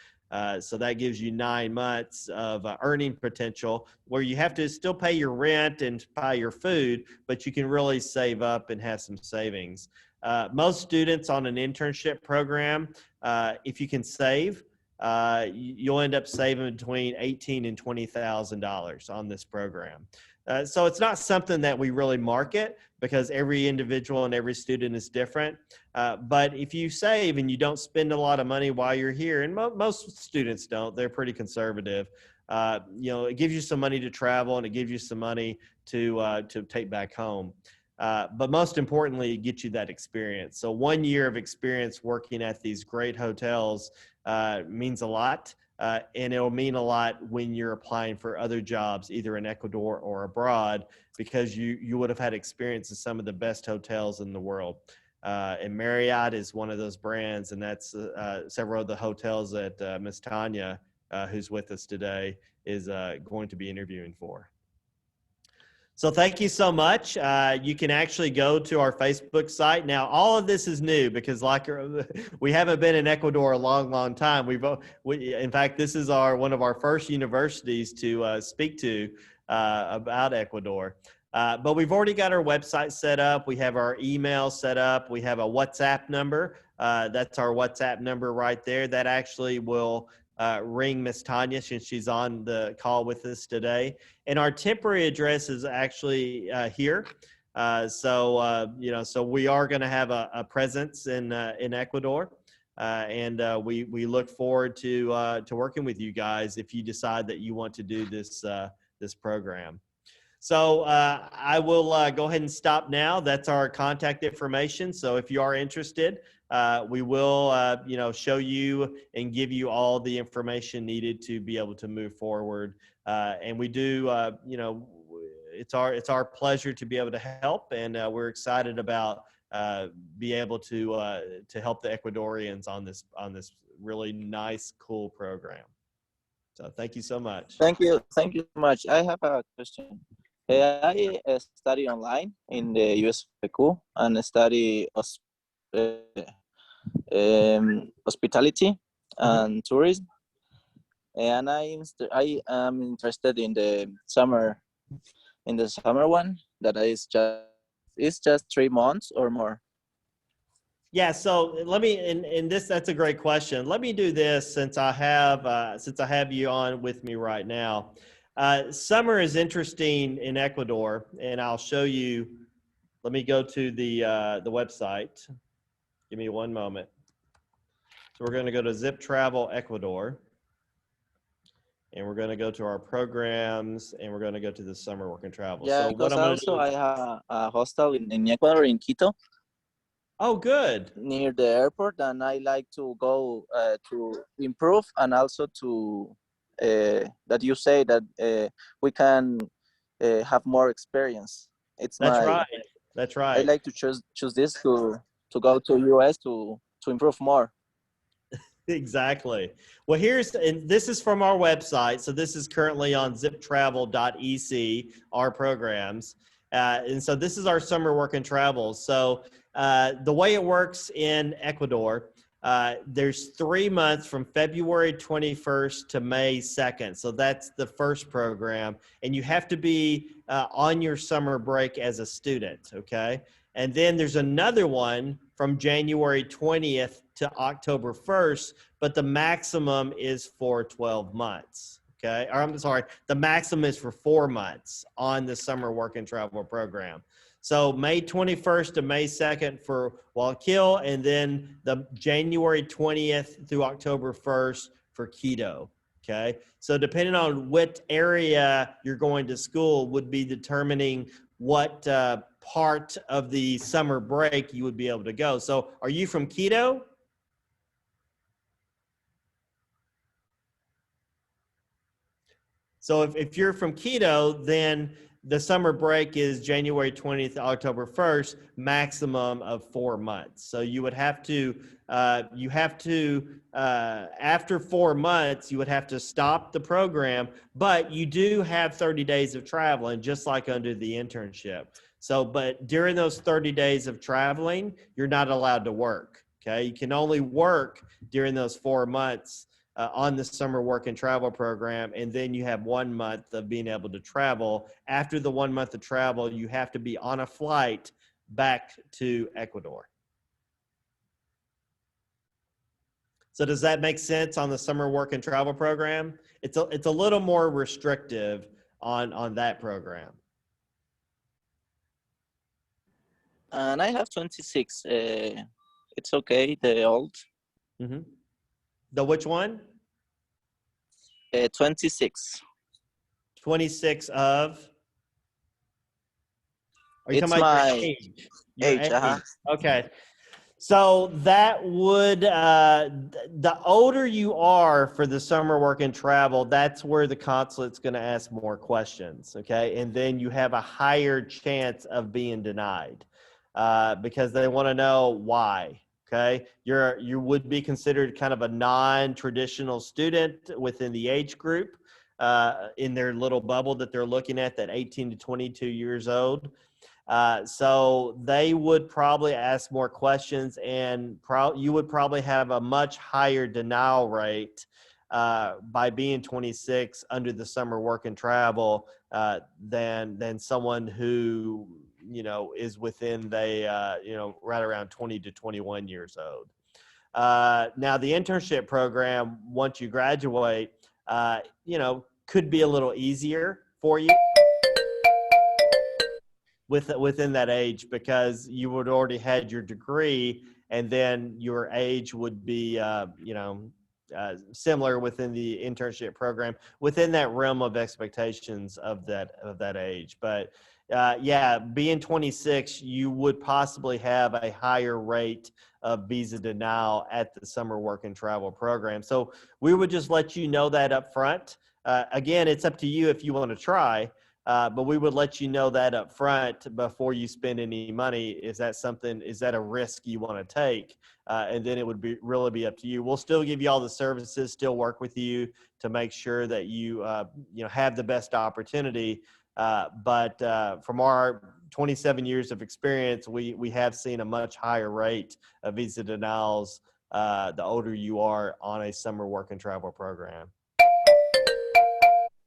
So that gives you 9 months of earning potential, where you have to still pay your rent and buy your food, but you can really save up and have some savings. Most students on an internship program, if you can save, you'll end up saving between $18,000 and $20,000 on this program. So it's not something that we really market, because every individual and every student is different. But if you save and you don't spend a lot of money while you're here, and most students don't, they're pretty conservative. It gives you some money to travel, and it gives you some money to take back home. But most importantly, it gets you that experience. So 1 year of experience working at these great hotels means a lot. And it'll mean a lot when you're applying for other jobs, either in Ecuador or abroad, because you would have had experience in some of the best hotels in the world. And Marriott is one of those brands, and that's several of the hotels that Ms. Tanya, who's with us today, is going to be interviewing for. So thank you so much. You can actually go to our Facebook site. Now, all of this is new because we haven't been in Ecuador a long time. In fact, this is one of our first universities to speak to about Ecuador. But we've already got our website set up. We have our email set up. We have a WhatsApp number. That's our WhatsApp number right there. That actually will ring Miss Tanya since she's on the call with us today. And our temporary address is actually here. So we are going to have a presence in Ecuador. And we look forward to working with you guys if you decide that you want to do this program. So I will go ahead and stop now. That's our contact information. So if you are interested, we will, show you and give you all the information needed to be able to move forward. And we do, it's our pleasure to be able to help, and we're excited about be able to help the Ecuadorians on this really nice, cool program. So thank you so much. Thank you so much. I have a question. I study online in the USFQ and study hospitality and tourism, and I am interested in the summer one that is just 3 months or more. Yeah, so let me, and that's a great question. Let me do this since I have you on with me right now. Summer is interesting in Ecuador, and I'll show you. Let me go to the website. Give me one moment. So we're going to go to Zip Travel Ecuador, and we're going to go to our programs, and we're going to go to the summer work and travel. Yeah, so because also I have a hostel in Ecuador, in Quito. Oh, good. Near the airport, and I like to go to improve, and also to that you say that we can have more experience. That's right. I like to choose this to go to US to improve more. Exactly. Well, and this is from our website. So this is currently on ziptravel.ec, our programs. And so this is our summer work and travel. So the way it works in Ecuador, there's 3 months from February 21st to May 2nd. So that's the first program. And you have to be on your summer break as a student, okay? And then there's another one from January 20th to October 1st, but the maximum is for 12 months, okay? Or I'm sorry, the maximum is for 4 months on the summer work and travel program. So May 21st to May 2nd for Guayaquil, and then the January 20th through October 1st for Quito, okay? So depending on what area you're going to school would be determining what part of the summer break you would be able to go. So are you from Quito? So if you're from Quito, then the summer break is January 20th to October 1st, maximum of 4 months. So you would have to, after 4 months, you would have to stop the program, but you do have 30 days of traveling, just like under the internship. So, but during those 30 days of traveling, you're not allowed to work, okay? You can only work during those 4 months on the summer work and travel program, and then you have 1 month of being able to travel. After the 1 month of travel, you have to be on a flight back to Ecuador. So does that make sense on the summer work and travel program? It's a little more restrictive on that program. And I have 26. It's okay, the old. Mm-hmm. The which one? 26. 26 of? Are you It's talking about my your age? age. Okay. So that would, the older you are for the summer work and travel, that's where the consulate's going to ask more questions, okay? And then you have a higher chance of being denied because they want to know why. Okay, you would be considered kind of a non-traditional student within the age group. in their little bubble that they're looking at, that 18 to 22 years old. So they would probably ask more questions, and you would probably have a much higher denial rate by being 26 under the summer work and travel than someone who, you know, is within the, you know, right around 20 to 21 years old. Now the internship program, once you graduate, you know, could be a little easier for you within that age, because you would already had your degree, and then your age would be, you know, similar within the internship program, within that realm of expectations of that age. But yeah, being 26, you would possibly have a higher rate of visa denial at the summer work and travel program. So we would just let you know that up front. Again, it's up to you if you want to try. But we would let you know that up front before you spend any money. Is that a risk you want to take? And then it would really be up to you. We'll still give you all the services, still work with you to make sure that you, you know, have the best opportunity. But from our 27 years of experience, we have seen a much higher rate of visa denials the older you are on a summer work and travel program.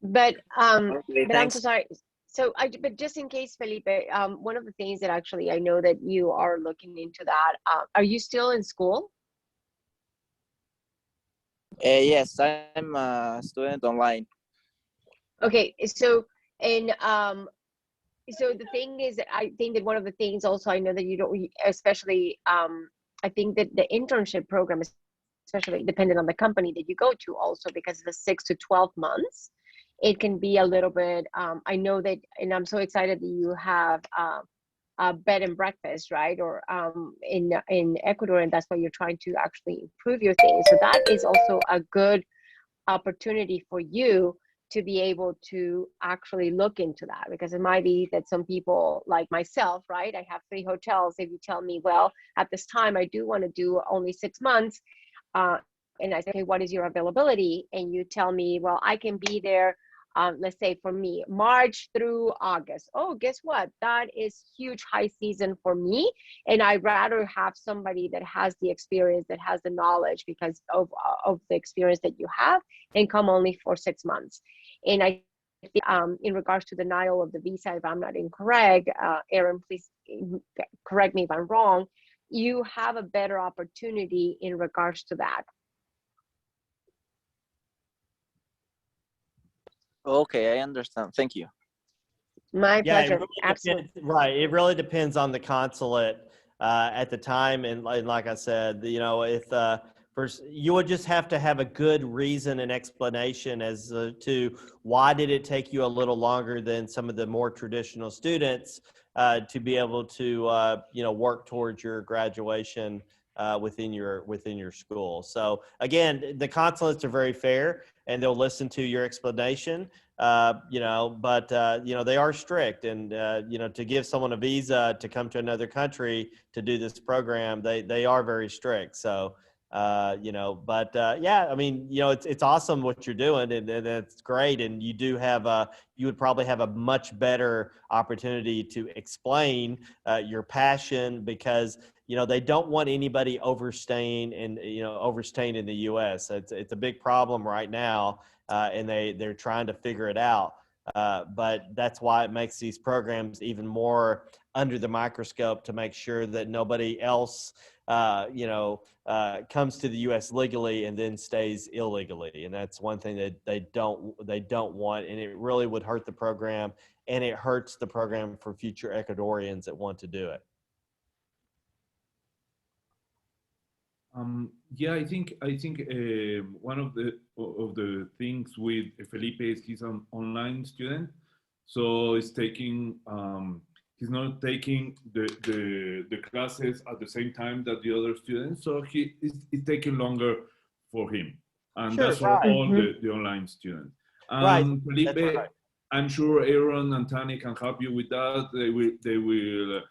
But Okay, but I'm so thanks. sorry. So but just in case, Felipe, one of the things that actually I know that you are looking into that. Are you still in school? Yes, I'm a student online. Okay, so and so the thing is that I think that one of the things also I know that you don't, especially I think that the internship program is especially dependent on the company that you go to also, because the 6 to 12 months, it can be a little bit, I know that, and I'm so excited that you have a bed and breakfast, right? Or in Ecuador, and that's why you're trying to actually improve your things. So that is also a good opportunity for you to be able to actually look into that, because it might be that some people like myself, right? I have 3 hotels. If you tell me, well, at this time, I do want to do only 6 months. And I say, okay, what is your availability? And you tell me, well, I can be there, let's say for me, March through August. Oh, guess what? That is huge high season for me. And I'd rather have somebody that has the experience, that has the knowledge because of the experience that you have, and come only for 6 months. And I think in regards to denial of the visa, if I'm not incorrect, Aaron, please correct me if I'm wrong, you have a better opportunity in regards to that. Okay, I understand. Thank you. My Yeah, pleasure. it really Absolutely. depends, right. It really depends on the consulate at the time. And like I said, you know, if you would just have to have a good reason and explanation as to why did it take you a little longer than some of the more traditional students to be able to, you know, work towards your graduation within your school. So again, the consulates are very fair, and they'll listen to your explanation. You know, but you know, they are strict, and you know, to give someone a visa to come to another country to do this program, they are very strict. So you know, but yeah, I mean, you know, it's awesome what you're doing, and it's great, and you do have you would probably have a much better opportunity to explain your passion, because you know, they don't want anybody overstaying in the U.S. It's a big problem right now, and they're trying to figure it out. But that's why it makes these programs even more under the microscope, to make sure that nobody else, you know, comes to the U.S. legally and then stays illegally. And that's one thing that they don't want, and it really would hurt the program, and it hurts the program for future Ecuadorians that want to do it. Yeah, I think one of the things with Felipe is he's an online student, so he's taking he's not taking the classes at the same time that the other students, so it's taking longer for him, and Sure, that's for right. all the online students. Right, Felipe, that's right. I'm sure Aaron and Tani can help you with that. They will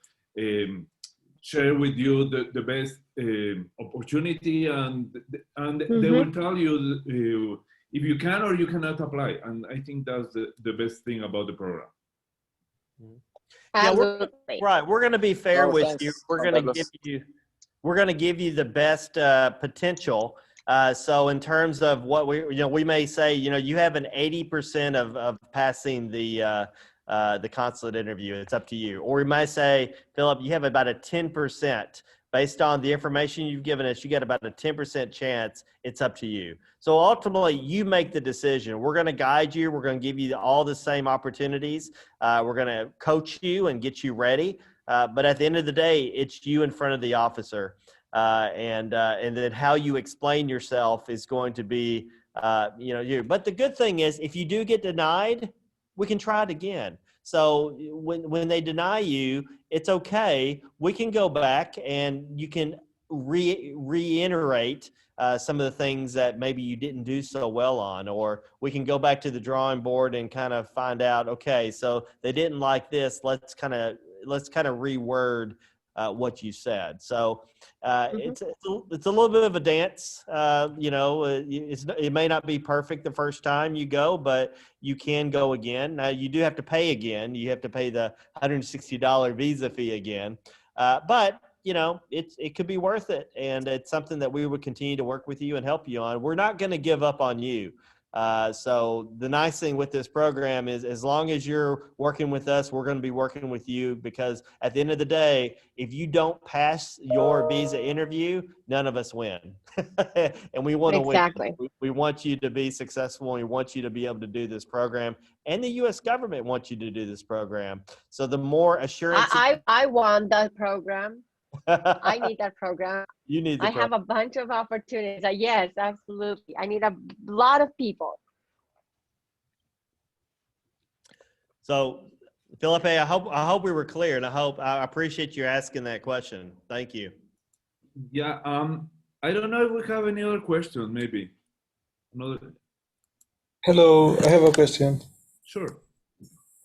share with you the best opportunity, and they will tell you if you can or you cannot apply. And I think that's the best thing about the program. Yeah, Absolutely. we're going to be fair with thanks, you. We're Juan going to Carlos. we're going to give you the best potential. So in terms of what we may say, you have an 80% of passing the consulate interview. It's up to you. Or we might say, Philip, you have about a 10%. Based on the information you've given us, you got about a 10% chance. It's up to you. So ultimately, you make the decision. We're going to guide you. We're going to give you all the same opportunities. We're going to coach you and get you ready. But at the end of the day, it's you in front of the officer. And then how you explain yourself is going to be, you. But the good thing is, if you do get denied, we can try it again. So when they deny you, it's okay. We can go back and you can reiterate some of the things that maybe you didn't do so well on, or we can go back to the drawing board and kind of find out, okay, so they didn't like this. Let's kind of reword what you said. So it's a little bit of a dance. It may not be perfect the first time you go, but you can go again. Now you do have to pay again. You have to pay the $160 visa fee again. But it could be worth it, and it's something that we would continue to work with you and help you on. We're not going to give up on you. So the nice thing with this program is, as long as you're working with us, we're going to be working with you, because at the end of the day, if you don't pass your visa interview, none of us win. And we want to Exactly. win. We want you to be successful, and we want you to be able to do this program, and the U.S. government wants you to do this program. So the more assurance I want that program. I need that program. You need the I have a bunch of opportunities. Yes, absolutely. I need a lot of people. So, Felipe, I hope we were clear, and I appreciate you asking that question. Thank you. Yeah. I don't know if we have any other questions. Maybe another. Hello, I have a question. Sure.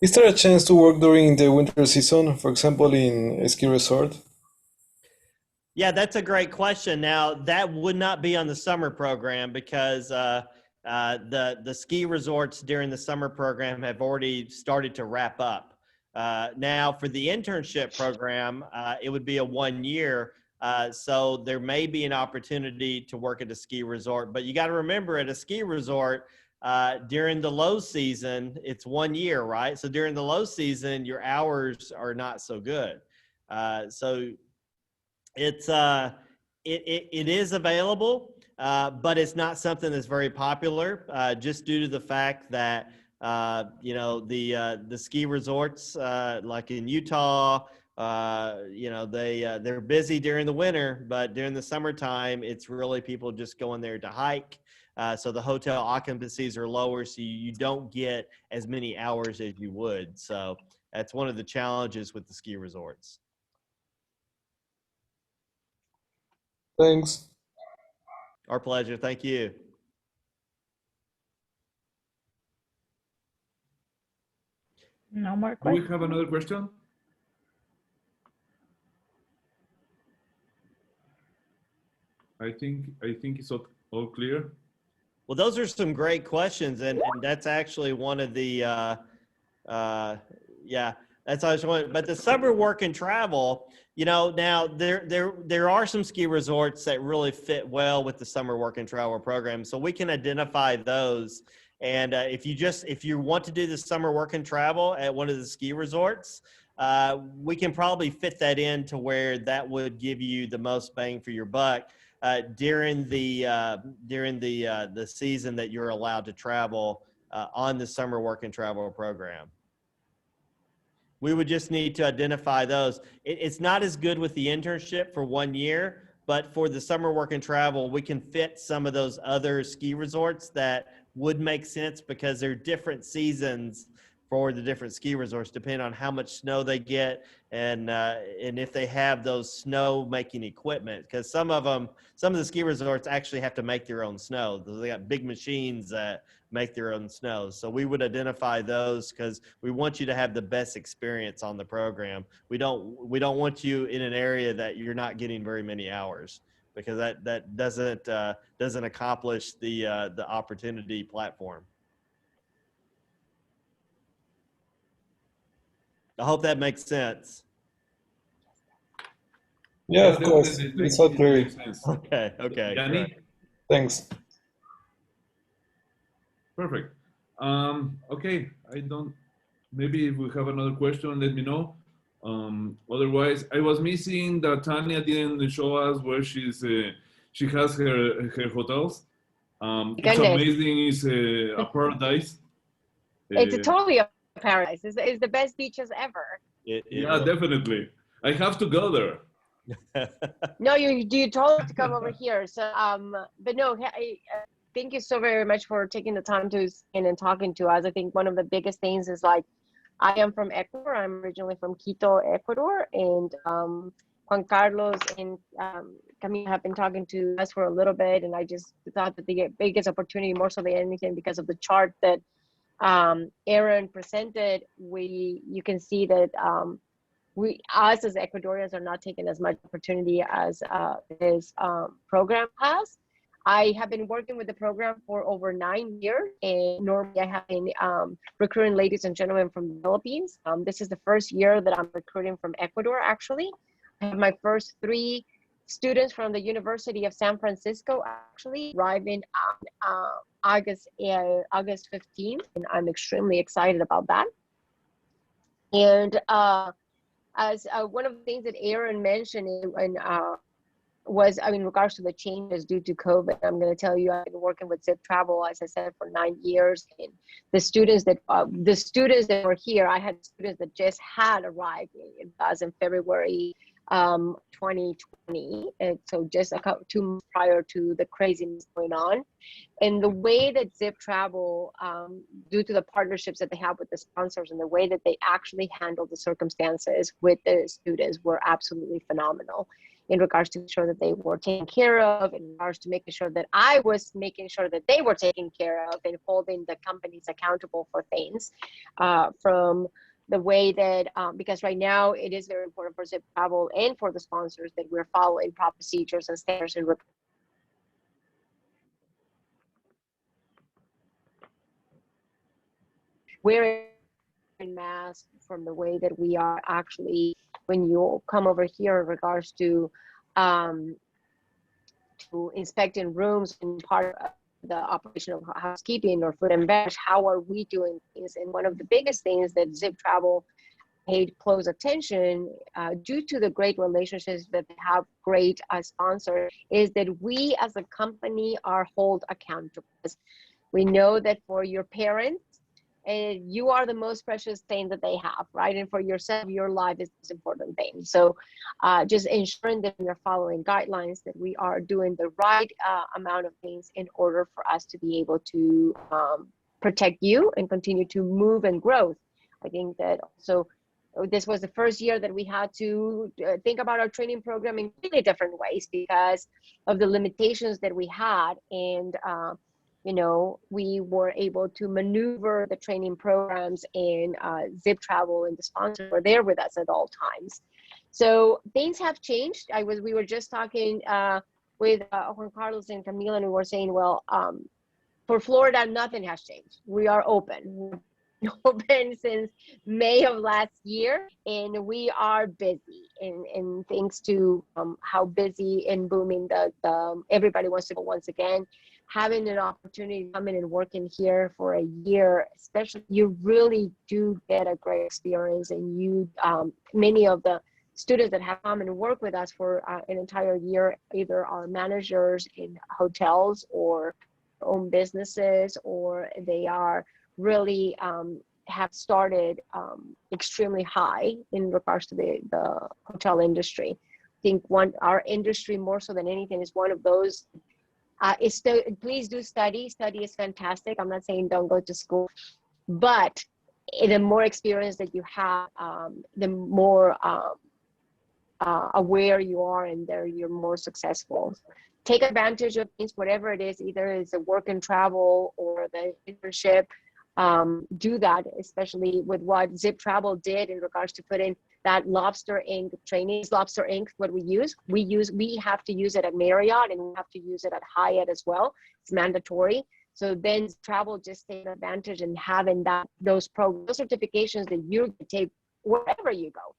Is there a chance to work during the winter season, for example, in a ski resort? Yeah, that's a great question. Now, that would not be on the summer program, because the ski resorts during the summer program have already started to wrap up. Now, for the internship program, it would be a 1 year. So there may be an opportunity to work at a ski resort. But you got to remember, at a ski resort, during the low season, it's 1 year, right? So during the low season, your hours are not so good. So it is available, but it's not something that's very popular, just due to the fact that the ski resorts, like in Utah, they're busy during the winter, but during the summertime, it's really people just going there to hike. So the hotel occupancies are lower, so you don't get as many hours as you would. So that's one of the challenges with the ski resorts. Thanks. Our pleasure. Thank you. No more Do we questions. have another question? I think it's all clear. Well, those are some great questions, and that's actually one of the that's always one. But the summer work and travel, now there are some ski resorts that really fit well with the summer work and travel program, so we can identify those. And if you want to do the summer work and travel at one of the ski resorts, we can probably fit that in to where that would give you the most bang for your buck during the season that you're allowed to travel on the summer work and travel program. We would just need to identify those. It's not as good with the internship for 1 year, but for the summer work and travel, we can fit some of those other ski resorts that would make sense, because they're different seasons for the different ski resorts, depending on how much snow they get and if they have those snow making equipment. Because some of the ski resorts actually have to make their own snow. They got big machines that make their own snow. So we would identify those, because we want you to have the best experience on the program. We don't want you in an area that you're not getting very many hours, because that doesn't accomplish the opportunity platform. I hope that makes sense. Yeah, of course. It's all clear. Okay, Yanni? great. Thanks. Perfect. Okay, maybe if we have another question, let me know. Otherwise, I was missing that Tania didn't show us where she has her hotels. It's Goodness. amazing. It's a paradise. It's totally a paradise. It's the best beaches ever. Yeah, definitely. I have to go there. No, you told to come over here. So, but no, thank you so very much for taking the time to stand and talking to us. I think one of the biggest things is like, I am from Ecuador. I'm originally from Quito, Ecuador, and Juan Carlos and Camila have been talking to us for a little bit, and I just thought that the biggest opportunity, more so than anything, because of the chart that Aaron presented, you can see that us as Ecuadorians are not taking as much opportunity as this program has. I have been working with the program for over 9 years, and normally I have been recruiting ladies and gentlemen from the Philippines. This is the first year that I'm recruiting from Ecuador, actually. I have my first 3 students from the University of San Francisco actually arriving on August 15th, and I'm extremely excited about that. And as one of the things that Aaron mentioned was, in regards to the changes due to COVID, I'm going to tell you, I've been working with Zip Travel, as I said, for 9 years. And the students that were here, I had students that just had arrived in February 2020, and so just 2 months prior to the craziness going on. And the way that Zip Travel, due to the partnerships that they have with the sponsors and the way that they actually handle the circumstances with the students were absolutely phenomenal, in regards to ensure that they were taken care of, in regards to making sure that I was making sure that they were taken care of, and holding the companies accountable for things, from the way that, because right now it is very important for Zip Travel and for the sponsors that we're following proper procedures and standards and wearing masks, from the way that we are actually, when you come over here in regards to inspecting rooms and part of the operation of housekeeping or food and beverage, how are we doing things? And one of the biggest things that Zip Travel paid close attention, due to the great relationships that they have, great sponsors, is that we as a company are held accountable. We know that for your parents, you are the most precious thing that they have, right? And for yourself, your life is the most important thing. So just ensuring that we're following guidelines, that we are doing the right amount of things in order for us to be able to protect you and continue to move and grow. I think that also this was the first year that we had to think about our training program in really different ways because of the limitations that we had. And we were able to maneuver the training programs, and Zip Travel and the sponsors were there with us at all times. So things have changed. We were just talking with Juan Carlos and Camila, and we were saying, well, for Florida, nothing has changed. We are open. We're open since May of last year, and we are busy. And thanks to how busy and booming the everybody wants to go once again. Having an opportunity to come in and work in here for a year, especially, you really do get a great experience. And you, many of the students that have come and work with us for an entire year, either are managers in hotels or own businesses, or they are really have started extremely high in regards to the hotel industry. I think our industry, more so than anything, is one of those. Please do study. Study is fantastic. I'm not saying don't go to school, but the more experience that you have, the more aware you are, and there you're more successful. Take advantage of things, whatever it is, either it's a work and travel or the internship. do that, especially with what Zip Travel did in regards to putting that Lobster Inc. training. Lobster Inc. what we have to use it at Marriott, and we have to use it at Hyatt as well. It's mandatory. So then travel just take advantage and having those certifications that you can take wherever you go.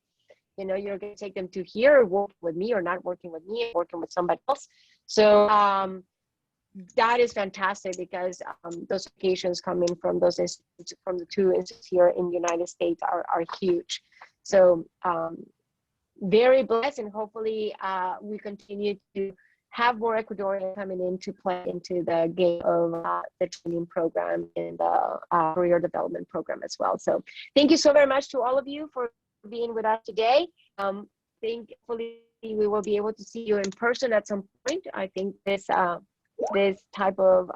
You know, you're going to take them to here, work with me, or not working with me, working with somebody else. So that is fantastic, because those certifications coming from those institutes, from the 2 institutes here in the United States, are huge. So very blessed, and hopefully we continue to have more Ecuadorians coming in to play into the game of the training program and the career development program as well. So thank you so very much to all of you for being with us today. Hopefully we will be able to see you in person at some point. I think this type of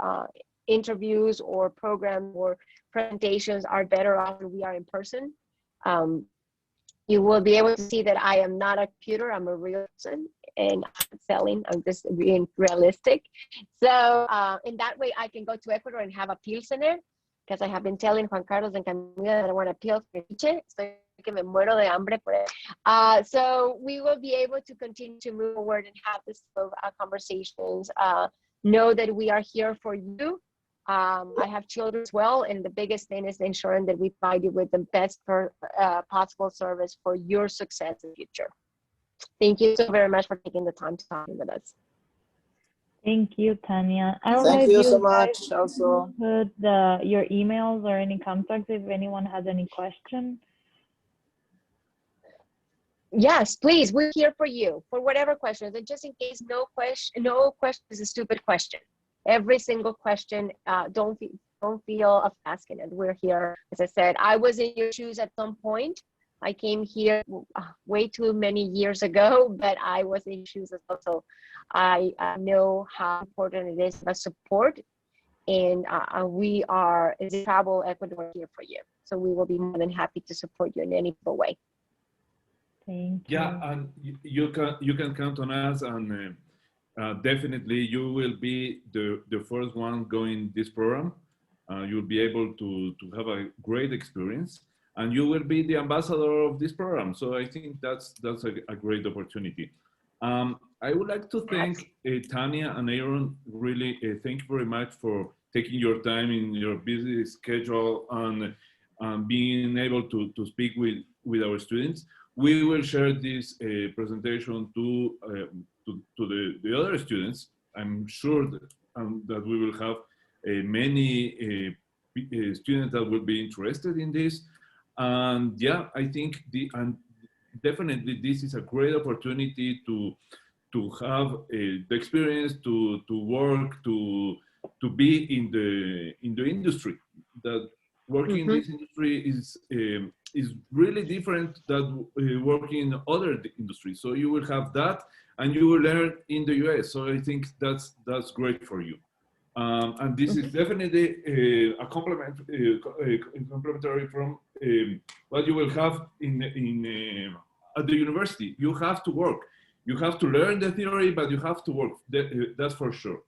interviews or programs or presentations are better off when we are in person. You will be able to see that I am not a computer, I'm a real person, and I'm not selling, I'm just being realistic. So in that way, I can go to Ecuador and have a Pilsener, because I have been telling Juan Carlos and Camila that I want a Pilsener. Estoy que me muero de hambre por eso. So we will be able to continue to move forward and have this sort of conversations. Know that we are here for you. I have children as well, and the biggest thing is ensuring that we provide you with the best possible service for your success in the future. Thank you so very much for taking the time to talk with us. Thank you, Tania. Thank you so much. Also, put your emails or any contacts if anyone has any questions. Yes, please. We're here for you for whatever questions, and just in case no question is a stupid question. Every single question, don't feel asking it. We're here. As I said, I was in your shoes at some point. I came here way too many years ago, but I was in shoes as well. So I know how important it is to support, and we are as Travel Ecuador here for you. So we will be more than happy to support you in any way. Thank you. Yeah, and you can count on us, and definitely you will be the first one going this program. You'll be able to have a great experience, and you will be the ambassador of this program. So I think that's a great opportunity. I would like to thank Tania and Aaron. Really, thank you very much for taking your time in your busy schedule and being able to speak with our students. We will share this presentation to the other students. I'm sure that we will have many students that will be interested in this. And yeah, I think definitely this is a great opportunity to have the experience to work, to be in the industry. That working in this industry is really different than working in other industries. So you will have that, and you will learn in the US. So I think that's great for you. And this is definitely a complementary from what you will have at the university. You have to work. You have to learn the theory, but you have to work. That's for sure.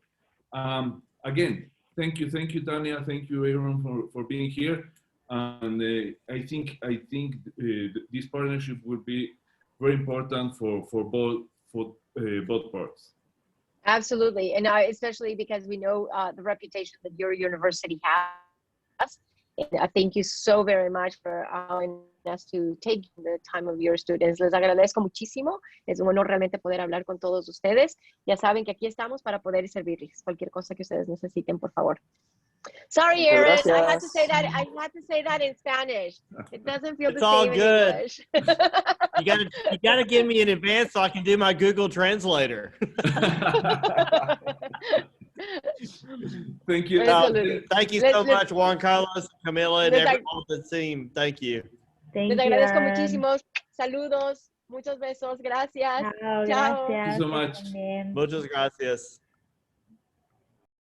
Again, thank you, Tania. Thank you, Aaron, for being here. And I think this partnership will be very important for both parts. Absolutely, and especially because we know the reputation that your university has. And thank you so very much for allowing us to take the time of your students. Les agradezco muchísimo. Es bueno realmente poder hablar con todos ustedes. Ya saben que aquí estamos para poder servirles. Cualquier cosa que ustedes necesiten, por favor. Sorry, Aaron. I had to say that in Spanish. It doesn't feel the same in English. You gotta give me in advance so I can do my Google Translator. Thank you. Thank you so much, Juan Carlos, Camila, and everyone on the team. Thank you. Les agradezco muchísimo. Saludos. Muchos besos. Gracias. Chao. Chao. Thank you so much. Muchas gracias.